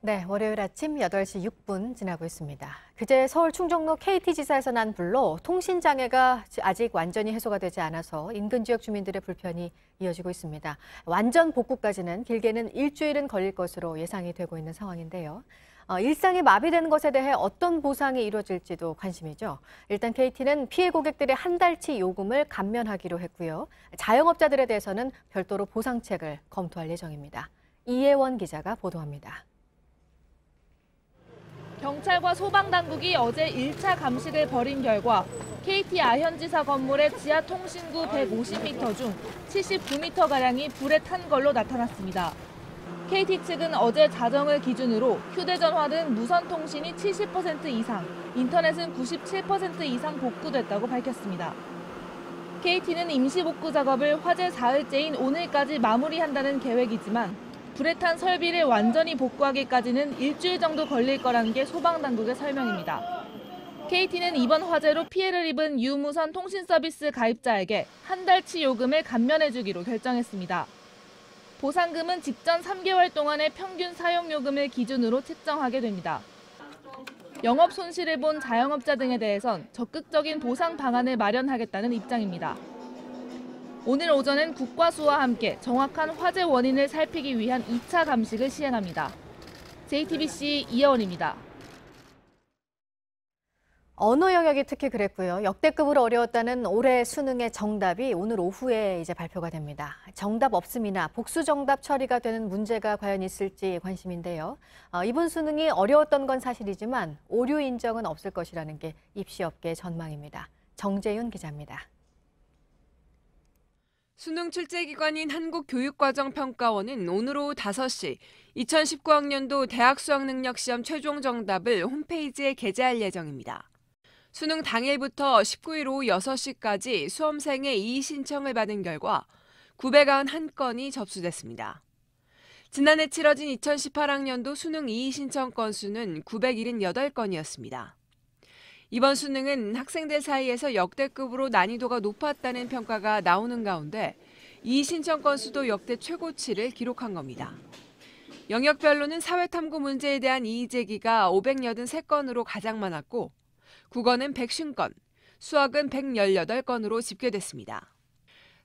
네, 월요일 아침 8시 6분 지나고 있습니다. 그제 서울 충정로 KT지사에서 난 불로 통신장애가 아직 완전히 해소가 되지 않아서 인근 지역 주민들의 불편이 이어지고 있습니다. 완전 복구까지는 길게는 일주일은 걸릴 것으로 예상이 되고 있는 상황인데요. 일상이 마비되는 것에 대해 어떤 보상이 이루어질지도 관심이죠. 일단 KT는 피해 고객들의 한 달치 요금을 감면하기로 했고요. 자영업자들에 대해서는 별도로 보상책을 검토할 예정입니다. 이혜원 기자가 보도합니다. 경찰과 소방당국이 어제 1차 감식을 벌인 결과 KT 아현지사 건물의 지하통신구 150m 중 79m가량이 불에 탄 걸로 나타났습니다. KT 측은 어제 자정을 기준으로 휴대전화 등 무선통신이 70% 이상, 인터넷은 97% 이상 복구됐다고 밝혔습니다. KT는 임시복구 작업을 화재 4일째인 오늘까지 마무리한다는 계획이지만 불에 탄 설비를 완전히 복구하기까지는 일주일 정도 걸릴 거라는 게 소방당국의 설명입니다. KT는 이번 화재로 피해를 입은 유무선 통신 서비스 가입자에게 한 달치 요금을 감면해주기로 결정했습니다. 보상금은 직전 3개월 동안의 평균 사용 요금을 기준으로 책정하게 됩니다. 영업 손실을 본 자영업자 등에 대해선 적극적인 보상 방안을 마련하겠다는 입장입니다. 오늘 오전엔 국과수와 함께 정확한 화재 원인을 살피기 위한 2차 감식을 시행합니다. JTBC 이혜원입니다. 언어 영역이 특히 그랬고요. 역대급으로 어려웠다는 올해 수능의 정답이 오늘 오후에 이제 발표가 됩니다. 정답 없음이나 복수 정답 처리가 되는 문제가 과연 있을지 관심인데요. 이번 수능이 어려웠던 건 사실이지만 오류 인정은 없을 것이라는 게 입시업계의 전망입니다. 정재윤 기자입니다. 수능 출제기관인 한국교육과정평가원은 오늘 오후 5시 2019학년도 대학 수학능력시험 최종 정답을 홈페이지에 게재할 예정입니다. 수능 당일부터 19일 오후 6시까지 수험생의 이의 신청을 받은 결과 991건이 접수됐습니다. 지난해 치러진 2018학년도 수능 이의 신청 건수는 978건이었습니다. 이번 수능은 학생들 사이에서 역대급으로 난이도가 높았다는 평가가 나오는 가운데 이의 신청 건수도 역대 최고치를 기록한 겁니다. 영역별로는 사회탐구 문제에 대한 이의 제기가 583건으로 가장 많았고 국어는 150건, 수학은 118건으로 집계됐습니다.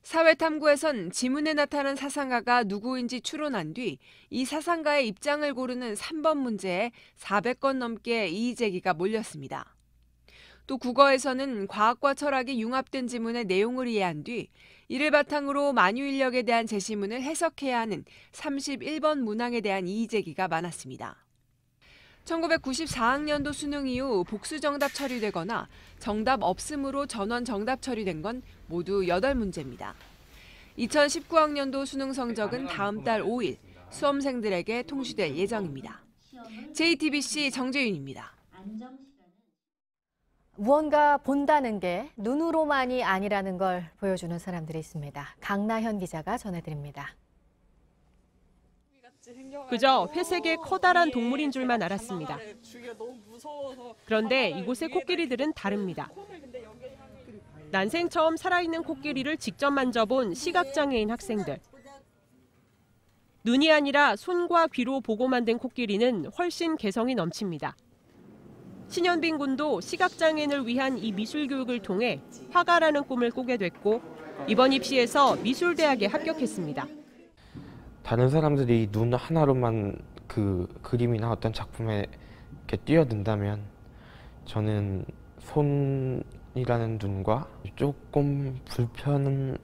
사회탐구에선 지문에 나타난 사상가가 누구인지 추론한 뒤 이 사상가의 입장을 고르는 3번 문제에 400건 넘게 이의 제기가 몰렸습니다. 또 국어에서는 과학과 철학이 융합된 지문의 내용을 이해한 뒤 이를 바탕으로 만유인력에 대한 제시문을 해석해야 하는 31번 문항에 대한 이의 제기가 많았습니다. 1994학년도 수능 이후 복수 정답 처리되거나 정답 없음으로 전원 정답 처리된 건 모두 8문제입니다. 2019학년도 수능 성적은 다음 달 5일 수험생들에게 통시될 예정입니다. JTBC 정재윤입니다. 무언가 본다는 게 눈으로만이 아니라는 걸 보여주는 사람들이 있습니다. 강나현 기자가 전해드립니다. 그저 회색의 커다란 동물인 줄만 알았습니다. 그런데 이곳의 코끼리들은 다릅니다. 난생 처음 살아있는 코끼리를 직접 만져본 시각장애인 학생들. 눈이 아니라 손과 귀로 보고 만든 코끼리는 훨씬 개성이 넘칩니다. 신현빈 군도 시각장애인을 위한 이 미술 교육을 통해 화가라는 꿈을 꾸게 됐고 이번 입시에서 미술대학에 합격했습니다. 다른 사람들이 눈 하나로만 그 그림이나 어떤 작품에 이렇게 뛰어든다면 저는 손이라는 눈과 조금 불편하거나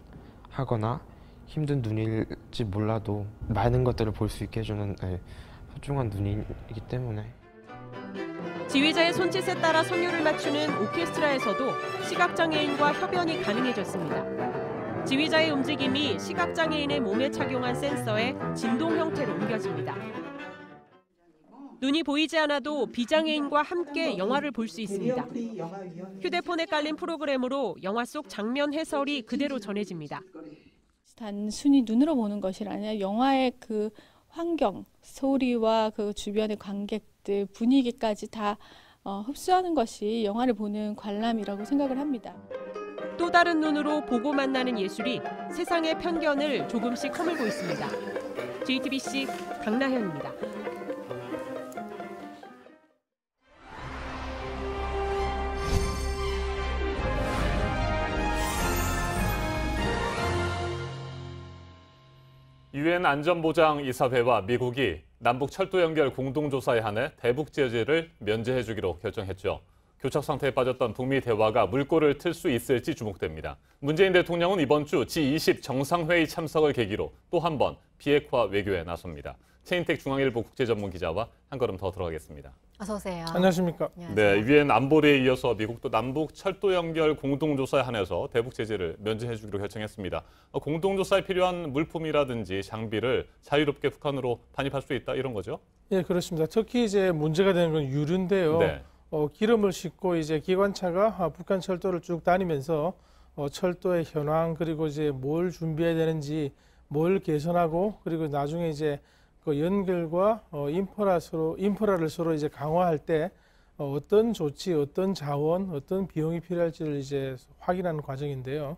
힘든 눈일지 몰라도 많은 것들을 볼 수 있게 해주는 소중한 눈이기 때문에. 지휘자의 손짓에 따라 선율을 맞추는 오케스트라에서도 시각장애인과 협연이 가능해졌습니다. 지휘자의 움직임이 시각장애인의 몸에 착용한 센서에 진동 형태로 옮겨집니다. 눈이 보이지 않아도 비장애인과 함께 영화를 볼 수 있습니다. 휴대폰에 깔린 프로그램으로 영화 속 장면 해설이 그대로 전해집니다. 단순히 눈으로 보는 것이 아니라 영화의 그 환경, 소리와 그 주변의 관객들, 분위기까지 다 흡수하는 것이 영화를 보는 관람이라고 생각을 합니다. 또 다른 눈으로 보고 만나는 예술이 세상의 편견을 조금씩 허물고 있습니다. JTBC 강나현입니다. 유엔 안전보장이사회와 미국이 남북 철도 연결 공동조사에 한해 대북 제재를 면제해주기로 결정했죠. 교착 상태에 빠졌던 북미 대화가 물꼬를 틀 수 있을지 주목됩니다. 문재인 대통령은 이번 주 G20 정상회의 참석을 계기로 또 한 번 비핵화 외교에 나섭니다. 최인택 중앙일보 국제전문기자와 한 걸음 더 들어가겠습니다. 어서 오세요. 안녕하십니까. 네, 유엔 안보리에 이어서 미국도 남북 철도 연결 공동조사에 한해서 대북 제재를 면제해주기로 결정했습니다. 공동조사에 필요한 물품이라든지 장비를 자유롭게 북한으로 반입할 수 있다 이런 거죠? 예, 그렇습니다. 특히 이제 문제가 되는 건 유류인데요. 네. 기름을 싣고 이제 기관차가 북한 철도를 쭉 다니면서 철도의 현황 그리고 이제 뭘 준비해야 되는지 뭘 개선하고 그리고 나중에 이제 그 연결과 인프라를 서로 이제 강화할 때 어떤 조치, 어떤 자원, 어떤 비용이 필요할지를 이제 확인하는 과정인데요.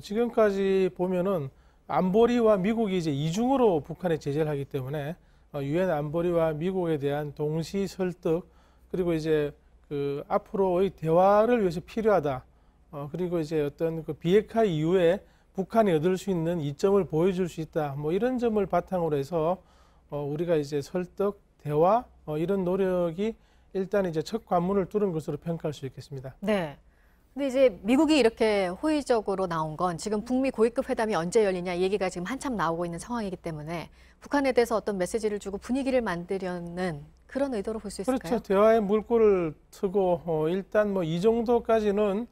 지금까지 보면은 안보리와 미국이 이제 이중으로 북한에 제재를 하기 때문에 유엔 안보리와 미국에 대한 동시 설득 그리고 이제 그 앞으로의 대화를 위해서 필요하다. 그리고 이제 어떤 그 비핵화 이후에 북한이 얻을 수 있는 이점을 보여줄 수 있다. 뭐 이런 점을 바탕으로 해서 우리가 이제 설득, 대화 이런 노력이 일단 이제 첫 관문을 뚫은 것으로 평가할 수 있겠습니다. 네. 근데 이제 미국이 이렇게 호의적으로 나온 건 지금 북미 고위급 회담이 언제 열리냐 얘기가 지금 한참 나오고 있는 상황이기 때문에 북한에 대해서 어떤 메시지를 주고 분위기를 만들려는 그런 의도로 볼 수 있을까요? 그렇죠. 대화의 물꼬를 트고 일단 뭐 이 정도까지는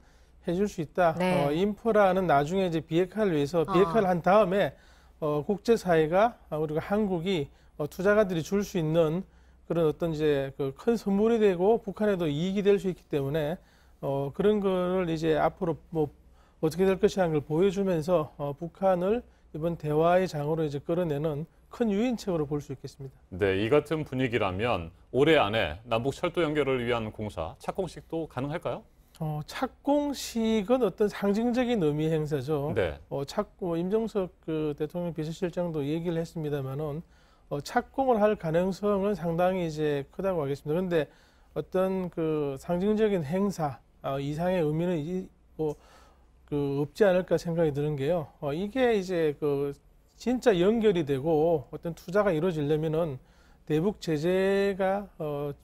해줄 수 있다. 네. 인프라는 나중에 이제 비핵화를 위해서 비핵화를 한 다음에 국제사회가 우리가 한국이 투자가들이 줄 수 있는 그런 어떤 이제 그 큰 선물이 되고 북한에도 이익이 될 수 있기 때문에 그런 거를 이제 앞으로 뭐 어떻게 될 것이라는 걸 보여주면서 북한을 이번 대화의 장으로 이제 끌어내는 큰 유인책으로 볼 수 있겠습니다. 네, 이 같은 분위기라면 올해 안에 남북 철도 연결을 위한 공사 착공식도 가능할까요? 착공식은 어떤 상징적인 의미 행사죠. 네. 임종석 그 대통령 비서실장도 얘기를 했습니다만은 착공을 할 가능성은 상당히 이제 크다고 하겠습니다. 그런데 어떤 그 상징적인 행사 이상의 의미는 없지 않을까 생각이 드는 게요. 이게 이제 그 진짜 연결이 되고 어떤 투자가 이루어지려면은 대북 제재가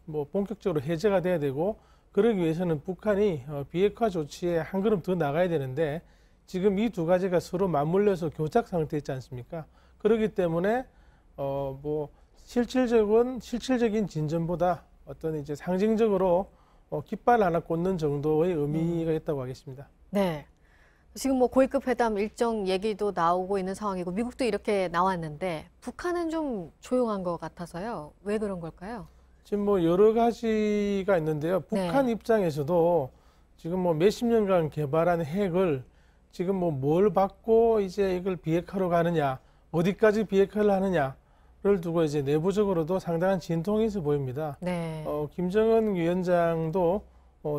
뭐 본격적으로 해제가 돼야 되고 그러기 위해서는 북한이 비핵화 조치에 한 걸음 더 나가야 되는데 지금 이 두 가지가 서로 맞물려서 교착 상태에 있지 않습니까? 그렇기 때문에 뭐 실질적인 진전보다 어떤 이제 상징적으로 깃발 하나 꽂는 정도의 의미가 있다고 하겠습니다. 네. 지금 뭐 고위급 회담 일정 얘기도 나오고 있는 상황이고 미국도 이렇게 나왔는데 북한은 좀 조용한 것 같아서요. 왜 그런 걸까요? 지금 뭐 여러 가지가 있는데요. 북한 네. 입장에서도 지금 뭐 몇십 년간 개발한 핵을 지금 뭐 뭘 받고 이제 이걸 비핵화로 가느냐, 어디까지 비핵화를 하느냐를 두고 이제 내부적으로도 상당한 진통이 있어 보입니다. 네. 김정은 위원장도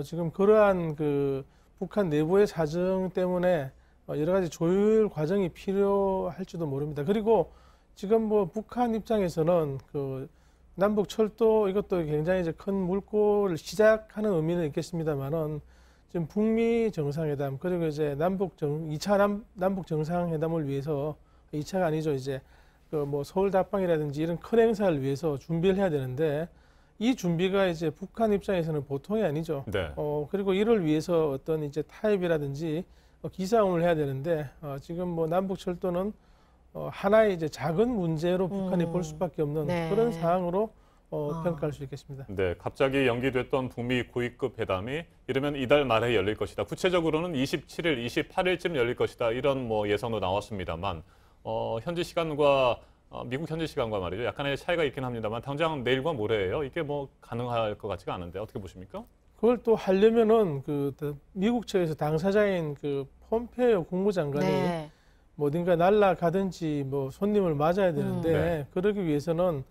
지금 그러한 그 북한 내부의 사정 때문에 여러 가지 조율 과정이 필요할지도 모릅니다. 그리고 지금 뭐 북한 입장에서는 그 남북 철도 이것도 굉장히 이제 큰 물꼬를 시작하는 의미는 있겠습니다만은 지금 북미 정상회담 그리고 이제 2차 남북 정상회담을 위해서 2차가 아니죠. 이제 그 뭐 서울 답방이라든지 이런 큰 행사를 위해서 준비를 해야 되는데 이 준비가 이제 북한 입장에서는 보통이 아니죠. 네. 그리고 이를 위해서 어떤 이제 타협이라든지 기싸움을 해야 되는데 지금 뭐 남북 철도는 하나의 이제 작은 문제로 북한이 볼 수밖에 없는 네. 그런 상황으로 평가할 수 있겠습니다. 네, 갑자기 연기됐던 북미 고위급 회담이 이르면 이달 말에 열릴 것이다. 구체적으로는 27일, 28일쯤 열릴 것이다. 이런 뭐 예상도 나왔습니다만 현지 시간과 미국 현지 시간과 말이죠. 약간의 차이가 있긴 합니다만 당장 내일과 모레예요. 이게 뭐 가능할 것 같지가 않은데 어떻게 보십니까? 그걸 또 하려면은 미국 측에서 당사자인 폼페이오 국무장관이 네. 뭐 어딘가 날아가든지 뭐 손님을 맞아야 되는데 네. 그러기 위해서는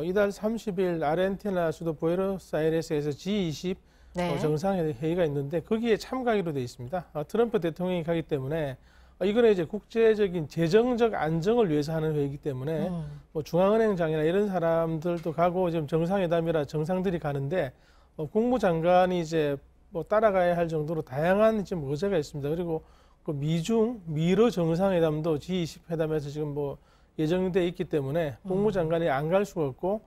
이달 30일 아르헨티나 수도 부에노스아이레스에서 G20 네. 정상회의가 있는데 거기에 참가하기로 되어 있습니다. 트럼프 대통령이 가기 때문에 이거는 이제 국제적인 재정적 안정을 위해서 하는 회의이기 때문에 뭐 중앙은행장이나 이런 사람들도 가고 지금 정상회담이라 정상들이 가는데 국무장관이 이제 뭐 따라가야 할 정도로 다양한 지금 의제가 있습니다. 그리고 그 미러 정상회담도 G20 회담에서 지금 뭐 예정돼 있기 때문에 국무장관이 안 갈 수가 없고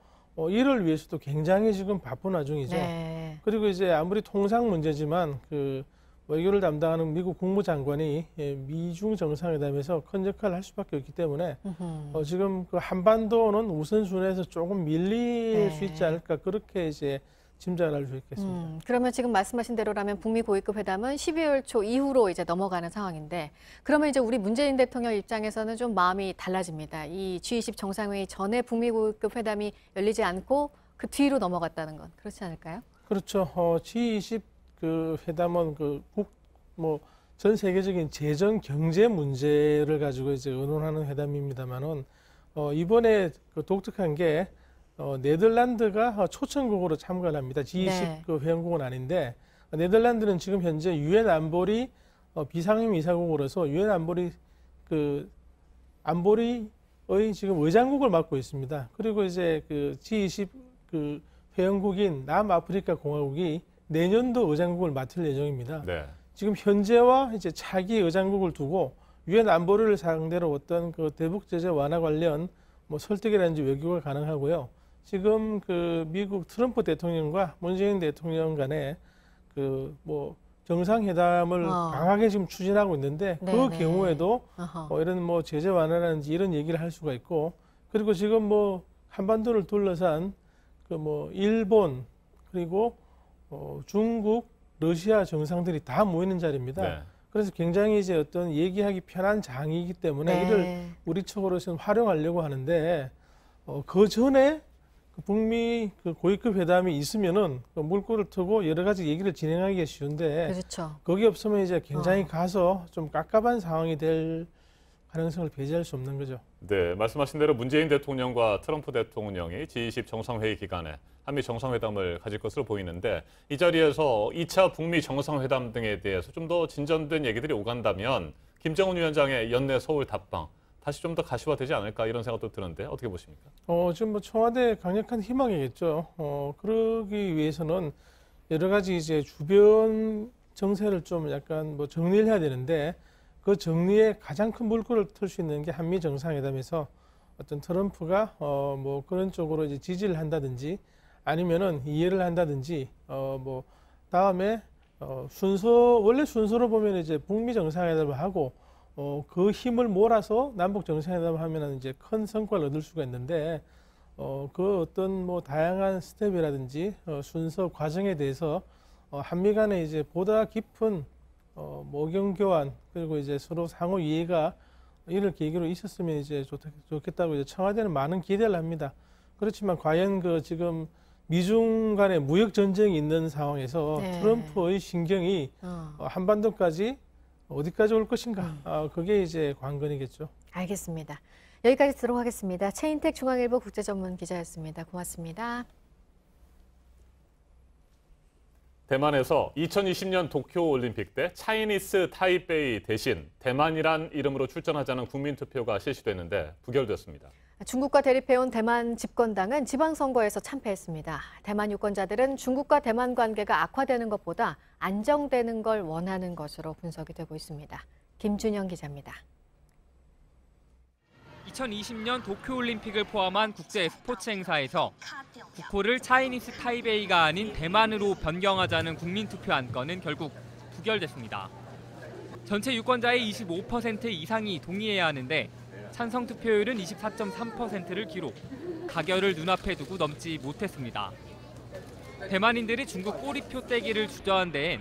이를 위해서도 굉장히 지금 바쁜 와중이죠. 네. 그리고 이제 아무리 통상 문제지만 외교를 담당하는 미국 국무장관이 미중 정상회담에서 큰 역할을 할 수밖에 없기 때문에 지금 한반도는 우선순위에서 조금 밀릴 수 있지 않을까 그렇게 이제 짐작을 할 수 있겠습니다. 그러면 지금 말씀하신 대로라면 북미 고위급 회담은 12월 초 이후로 이제 넘어가는 상황인데 그러면 이제 우리 문재인 대통령 입장에서는 좀 마음이 달라집니다. 이 G20 정상회의 전에 북미 고위급 회담이 열리지 않고 그 뒤로 넘어갔다는 건 그렇지 않을까요? 그렇죠. G20 회담은 전 세계적인 재정 경제 문제를 가지고 이제 의논하는 회담입니다만은 이번에 독특한 게 네덜란드가 초청국으로 참가를 합니다. G20 네. 회원국은 아닌데 네덜란드는 지금 현재 유엔 안보리 비상임 이사국으로서 유엔 안보리의 지금 의장국을 맡고 있습니다. 그리고 이제 G20 회원국인 남아프리카 공화국이 내년도 의장국을 맡을 예정입니다. 네. 지금 현재와 이제 차기 의장국을 두고 유엔 안보리를 상대로 어떤 대북 제재 완화 관련 뭐 설득이라든지 외교가 가능하고요. 지금 미국 트럼프 대통령과 문재인 대통령 간에 뭐 정상회담을 강하게 지금 추진하고 있는데 그 경우에도 이런 뭐 제재 완화라든지 이런 얘기를 할 수가 있고 그리고 지금 뭐 한반도를 둘러싼 뭐 일본 그리고 중국, 러시아 정상들이 다 모이는 자리입니다. 네. 그래서 굉장히 이제 어떤 얘기하기 편한 장이기 때문에 이를 우리 측으로서는 활용하려고 하는데 그 전에 북미 고위급 회담이 있으면은 물꼬를 트고 여러 가지 얘기를 진행하기가 쉬운데 그렇죠. 거기 없으면 이제 굉장히 가서 좀 깝깝한 상황이 될 가능성을 배제할 수 없는 거죠. 네, 말씀하신 대로 문재인 대통령과 트럼프 대통령이 G20 정상회의 기간에 한미 정상회담을 가질 것으로 보이는데 이 자리에서 2차 북미 정상회담 등에 대해서 좀 더 진전된 얘기들이 오간다면 김정은 위원장의 연내 서울 답방 다시 좀 더 가시화되지 않을까 이런 생각도 드는데 어떻게 보십니까? 지금 뭐 청와대 강력한 희망이겠죠. 그러기 위해서는 여러 가지 이제 주변 정세를 좀 약간 뭐 정리를 해야 되는데 그 정리에 가장 큰 물꼬를 틀 수 있는 게 한미 정상회담에서 어떤 트럼프가 뭐 그런 쪽으로 이제 지지를 한다든지 아니면은 이해를 한다든지 뭐 다음에 원래 순서로 보면 이제 북미 정상회담을 하고 그 힘을 몰아서 남북 정상회담을 하면은 이제 큰 성과를 얻을 수가 있는데 그 어떤 뭐 다양한 스텝이라든지 순서 과정에 대해서 한미 간에 이제 보다 깊은 의견 교환 그리고 이제 서로 상호 이해가 이를 계기로 있었으면 이제 좋겠다고 이제 청와대는 많은 기대를 합니다. 그렇지만 과연 지금 미중 간의 무역 전쟁이 있는 상황에서 트럼프의 신경이 한반도까지 어디까지 올 것인가? 그게 이제 관건이겠죠. 알겠습니다. 여기까지 듣도록 하겠습니다. 최인택 중앙일보 국제전문기자였습니다. 고맙습니다. 대만에서 2020년 도쿄올림픽 때 차이니스 타이베이 대신 대만이란 이름으로 출전하자는 국민투표가 실시됐는데 부결됐습니다. 중국과 대립해온 대만 집권당은 지방선거에서 참패했습니다. 대만 유권자들은 중국과 대만 관계가 악화되는 것보다 안정되는 걸 원하는 것으로 분석이 되고 있습니다. 김준영 기자입니다. 2020년 도쿄올림픽을 포함한 국제 스포츠 행사에서 국호를 차이니스 타이베이가 아닌 대만으로 변경하자는 국민투표 안건은 결국 부결됐습니다. 전체 유권자의 25% 이상이 동의해야 하는데 찬성 투표율은 24.3%를 기록, 가결을 눈앞에 두고 넘지 못했습니다. 대만인들이 중국 꼬리표 떼기를 주저한 데엔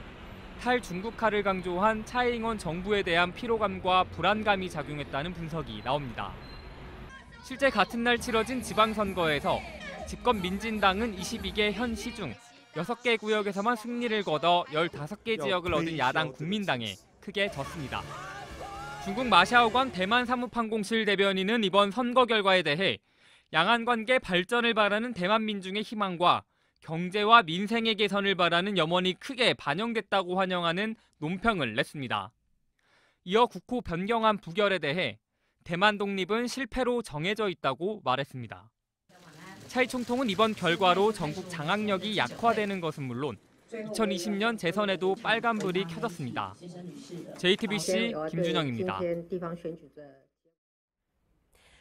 탈중국화를 강조한 차이잉원 정부에 대한 피로감과 불안감이 작용했다는 분석이 나옵니다. 실제 같은 날 치러진 지방선거에서 집권 민진당은 22개 현 시 중 6개 구역에서만 승리를 거둬 15개 지역을 얻은 야당 국민당에 크게 졌습니다. 중국 마샤오관 대만 사무판공실 대변인은 이번 선거 결과에 대해 양안관계 발전을 바라는 대만 민중의 희망과 경제와 민생의 개선을 바라는 염원이 크게 반영됐다고 환영하는 논평을 냈습니다. 이어 국호 변경안 부결에 대해 대만 독립은 실패로 정해져 있다고 말했습니다. 차이 총통은 이번 결과로 전국 장악력이 약화되는 것은 물론 2020년 재선에도 빨간불이 켜졌습니다. JTBC 김준영입니다.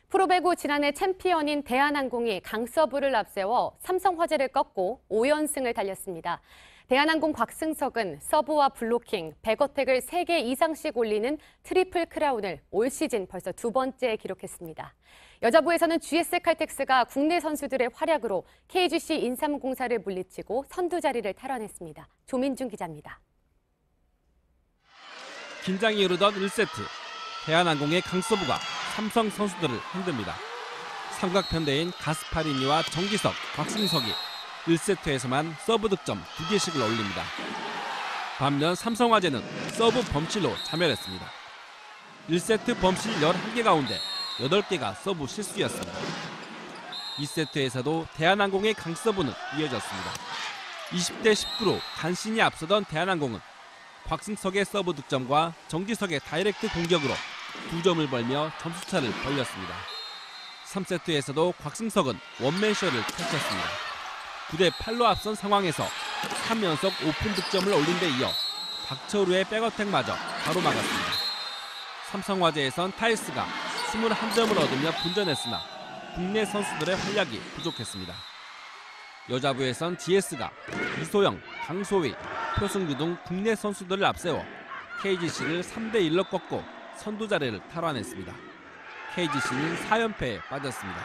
프로배구 지난해 챔피언인 대한항공이 강서부를 앞세워 삼성화재를 꺾고 5연승을 달렸습니다. 대한항공 곽승석은 서브와 블로킹, 백어택을 3개 이상씩 올리는 트리플 크라운을 올 시즌 벌써 2번째 기록했습니다. 여자부에서는 GS 칼텍스가 국내 선수들의 활약으로 KGC 인삼공사를 물리치고 선두 자리를 탈환했습니다. 조민중 기자입니다. 긴장이 흐르던 1세트. 대한항공의 강서부가 삼성 선수들을 흔듭니다. 삼각편대인 가스파리니와 정기석, 곽승석이 1세트에서만 서브 득점 2개씩을 올립니다. 반면 삼성화재는 서브 범실로 자멸했습니다. 1세트 범실 11개 가운데 8개가 서브 실수였습니다. 2세트에서도 대한항공의 강서부는 이어졌습니다. 20대 19로 간신히 앞서던 대한항공은 곽승석의 서브 득점과 정기석의 다이렉트 공격으로 2점을 벌며 점수차를 벌렸습니다. 3세트에서도 곽승석은 원맨쇼를 펼쳤습니다. 9대 8로 앞선 상황에서 3연속 오픈 득점을 올린 데 이어 박철우의 백어택마저 가로막았습니다. 삼성화재에선 타이스가 21점을 얻으며 분전했으나 국내 선수들의 활약이 부족했습니다. 여자부에선 GS가 이소영, 강소희, 표승규 등 국내 선수들을 앞세워 KGC를 3대1로 꺾고 선두 자리를 탈환했습니다. KGC는 4연패에 빠졌습니다.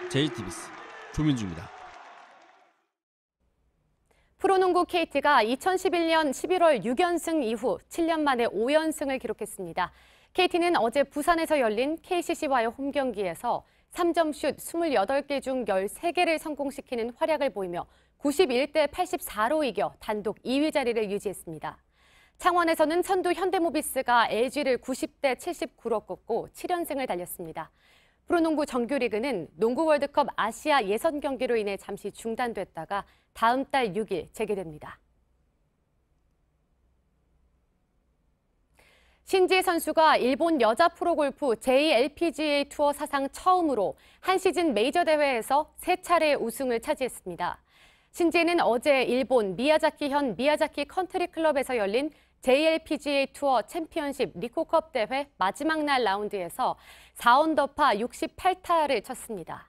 JTBC 조민주입니다. 프로농구 KT가 2011년 11월 6연승 이후 7년 만에 5연승을 기록했습니다. KT는 어제 부산에서 열린 KCC와의 홈경기에서 3점슛 28개 중 13개를 성공시키는 활약을 보이며 91대 84로 이겨 단독 2위 자리를 유지했습니다. 창원에서는 선두 현대모비스가 LG를 90대 79로 꺾고 7연승을 달렸습니다. 프로농구 정규리그는 농구 월드컵 아시아 예선 경기로 인해 잠시 중단됐다가 다음 달 6일 재개됩니다. 신지혜 선수가 일본 여자 프로골프 제2LPGA 투어 사상 처음으로 한 시즌 메이저 대회에서 3차례 우승을 차지했습니다. 신지혜는 어제 일본 미야자키현 미야자키 컨트리 클럽에서 열린 제2LPGA 투어 챔피언십 리코컵 대회 마지막 날 라운드에서 4언더파 68타를 쳤습니다.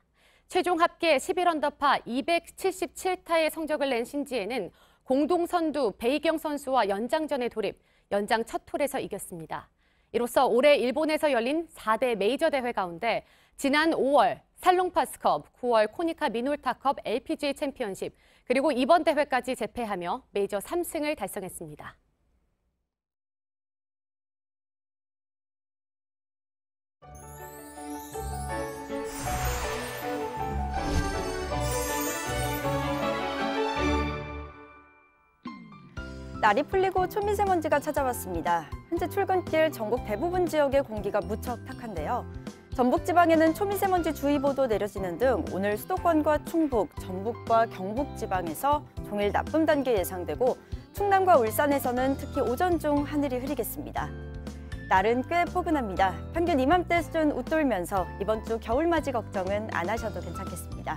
최종 합계 11언더파 277타의 성적을 낸 신지혜는 공동선두 베이경 선수와 연장전에 돌입, 연장 첫 홀에서 이겼습니다. 이로써 올해 일본에서 열린 4대 메이저 대회 가운데 지난 5월 살롱파스컵, 9월 코니카 미놀타컵 LPGA 챔피언십, 그리고 이번 대회까지 재패하며 메이저 3승을 달성했습니다. 날이 풀리고 초미세먼지가 찾아왔습니다. 현재 출근길 전국 대부분 지역의 공기가 무척 탁한데요. 전북지방에는 초미세먼지 주의보도 내려지는 등 오늘 수도권과 충북, 전북과 경북 지방에서 종일 나쁨 단계 예상되고 충남과 울산에서는 특히 오전 중 하늘이 흐리겠습니다. 날은 꽤 포근합니다. 평균 이맘때 수준 웃돌면서 이번 주 겨울맞이 걱정은 안 하셔도 괜찮겠습니다.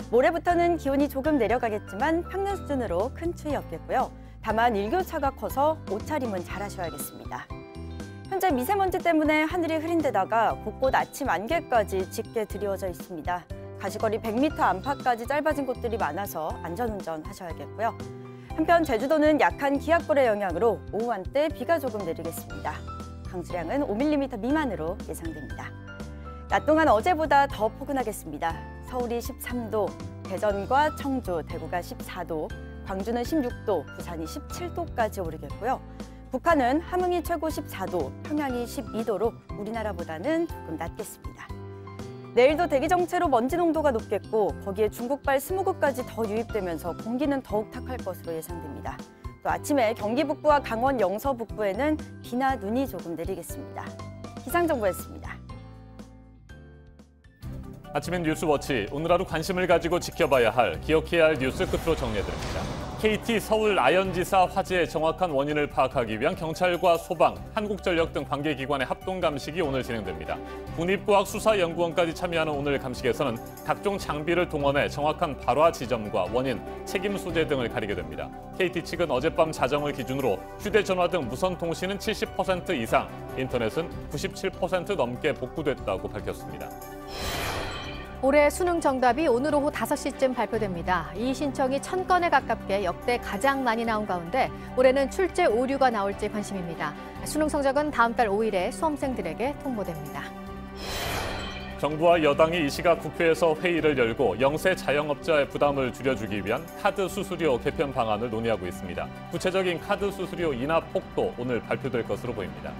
모레부터는 기온이 조금 내려가겠지만 평년 수준으로 큰 추위 없겠고요. 다만 일교차가 커서 옷차림은 잘 하셔야겠습니다. 현재 미세먼지 때문에 하늘이 흐린 데다가 곳곳 아침 안개까지 짙게 드리워져 있습니다. 가시거리 100m 안팎까지 짧아진 곳들이 많아서 안전운전 하셔야겠고요. 한편 제주도는 약한 기압골의 영향으로 오후 한때 비가 조금 내리겠습니다. 강수량은 5mm 미만으로 예상됩니다. 낮 동안 어제보다 더 포근하겠습니다. 서울이 13도, 대전과 청주, 대구가 14도, 광주는 16도, 부산이 17도까지 오르겠고요. 북한은 함흥이 최고 14도, 평양이 12도로 우리나라보다는 조금 낮겠습니다. 내일도 대기 정체로 먼지 농도가 높겠고 거기에 중국발 스모그까지 더 유입되면서 공기는 더욱 탁할 것으로 예상됩니다. 또 아침에 경기 북부와 강원 영서 북부에는 비나 눈이 조금 내리겠습니다. 기상정보였습니다. 아침엔 뉴스워치, 오늘 하루 관심을 가지고 지켜봐야 할, 기억해야 할 뉴스 끝으로 정리해드립니다. KT 서울 아현지사 화재의 정확한 원인을 파악하기 위한 경찰과 소방, 한국전력 등 관계기관의 합동 감식이 오늘 진행됩니다. 국립과학수사연구원까지 참여하는 오늘 감식에서는 각종 장비를 동원해 정확한 발화 지점과 원인, 책임 소재 등을 가리게 됩니다. KT 측은 어젯밤 자정을 기준으로 휴대전화 등 무선 통신은 70% 이상, 인터넷은 97% 넘게 복구됐다고 밝혔습니다. 올해 수능 정답이 오늘 오후 5시쯤 발표됩니다. 이 신청이 1000건에 가깝게 역대 가장 많이 나온 가운데 올해는 출제 오류가 나올지 관심입니다. 수능 성적은 다음 달 5일에 수험생들에게 통보됩니다. 정부와 여당이 이 시각 국회에서 회의를 열고 영세 자영업자의 부담을 줄여주기 위한 카드 수수료 개편 방안을 논의하고 있습니다. 구체적인 카드 수수료 인하 폭도 오늘 발표될 것으로 보입니다.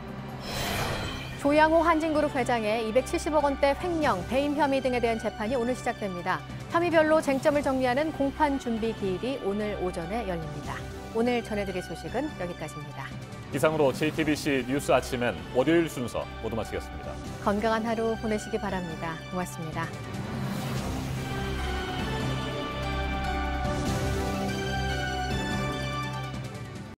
조양호 한진그룹 회장의 270억 원대 횡령, 배임 혐의 등에 대한 재판이 오늘 시작됩니다. 혐의별로 쟁점을 정리하는 공판 준비 기일이 오늘 오전에 열립니다. 오늘 전해드릴 소식은 여기까지입니다. 이상으로 JTBC 뉴스 아침엔 월요일 순서 모두 마치겠습니다. 건강한 하루 보내시기 바랍니다. 고맙습니다.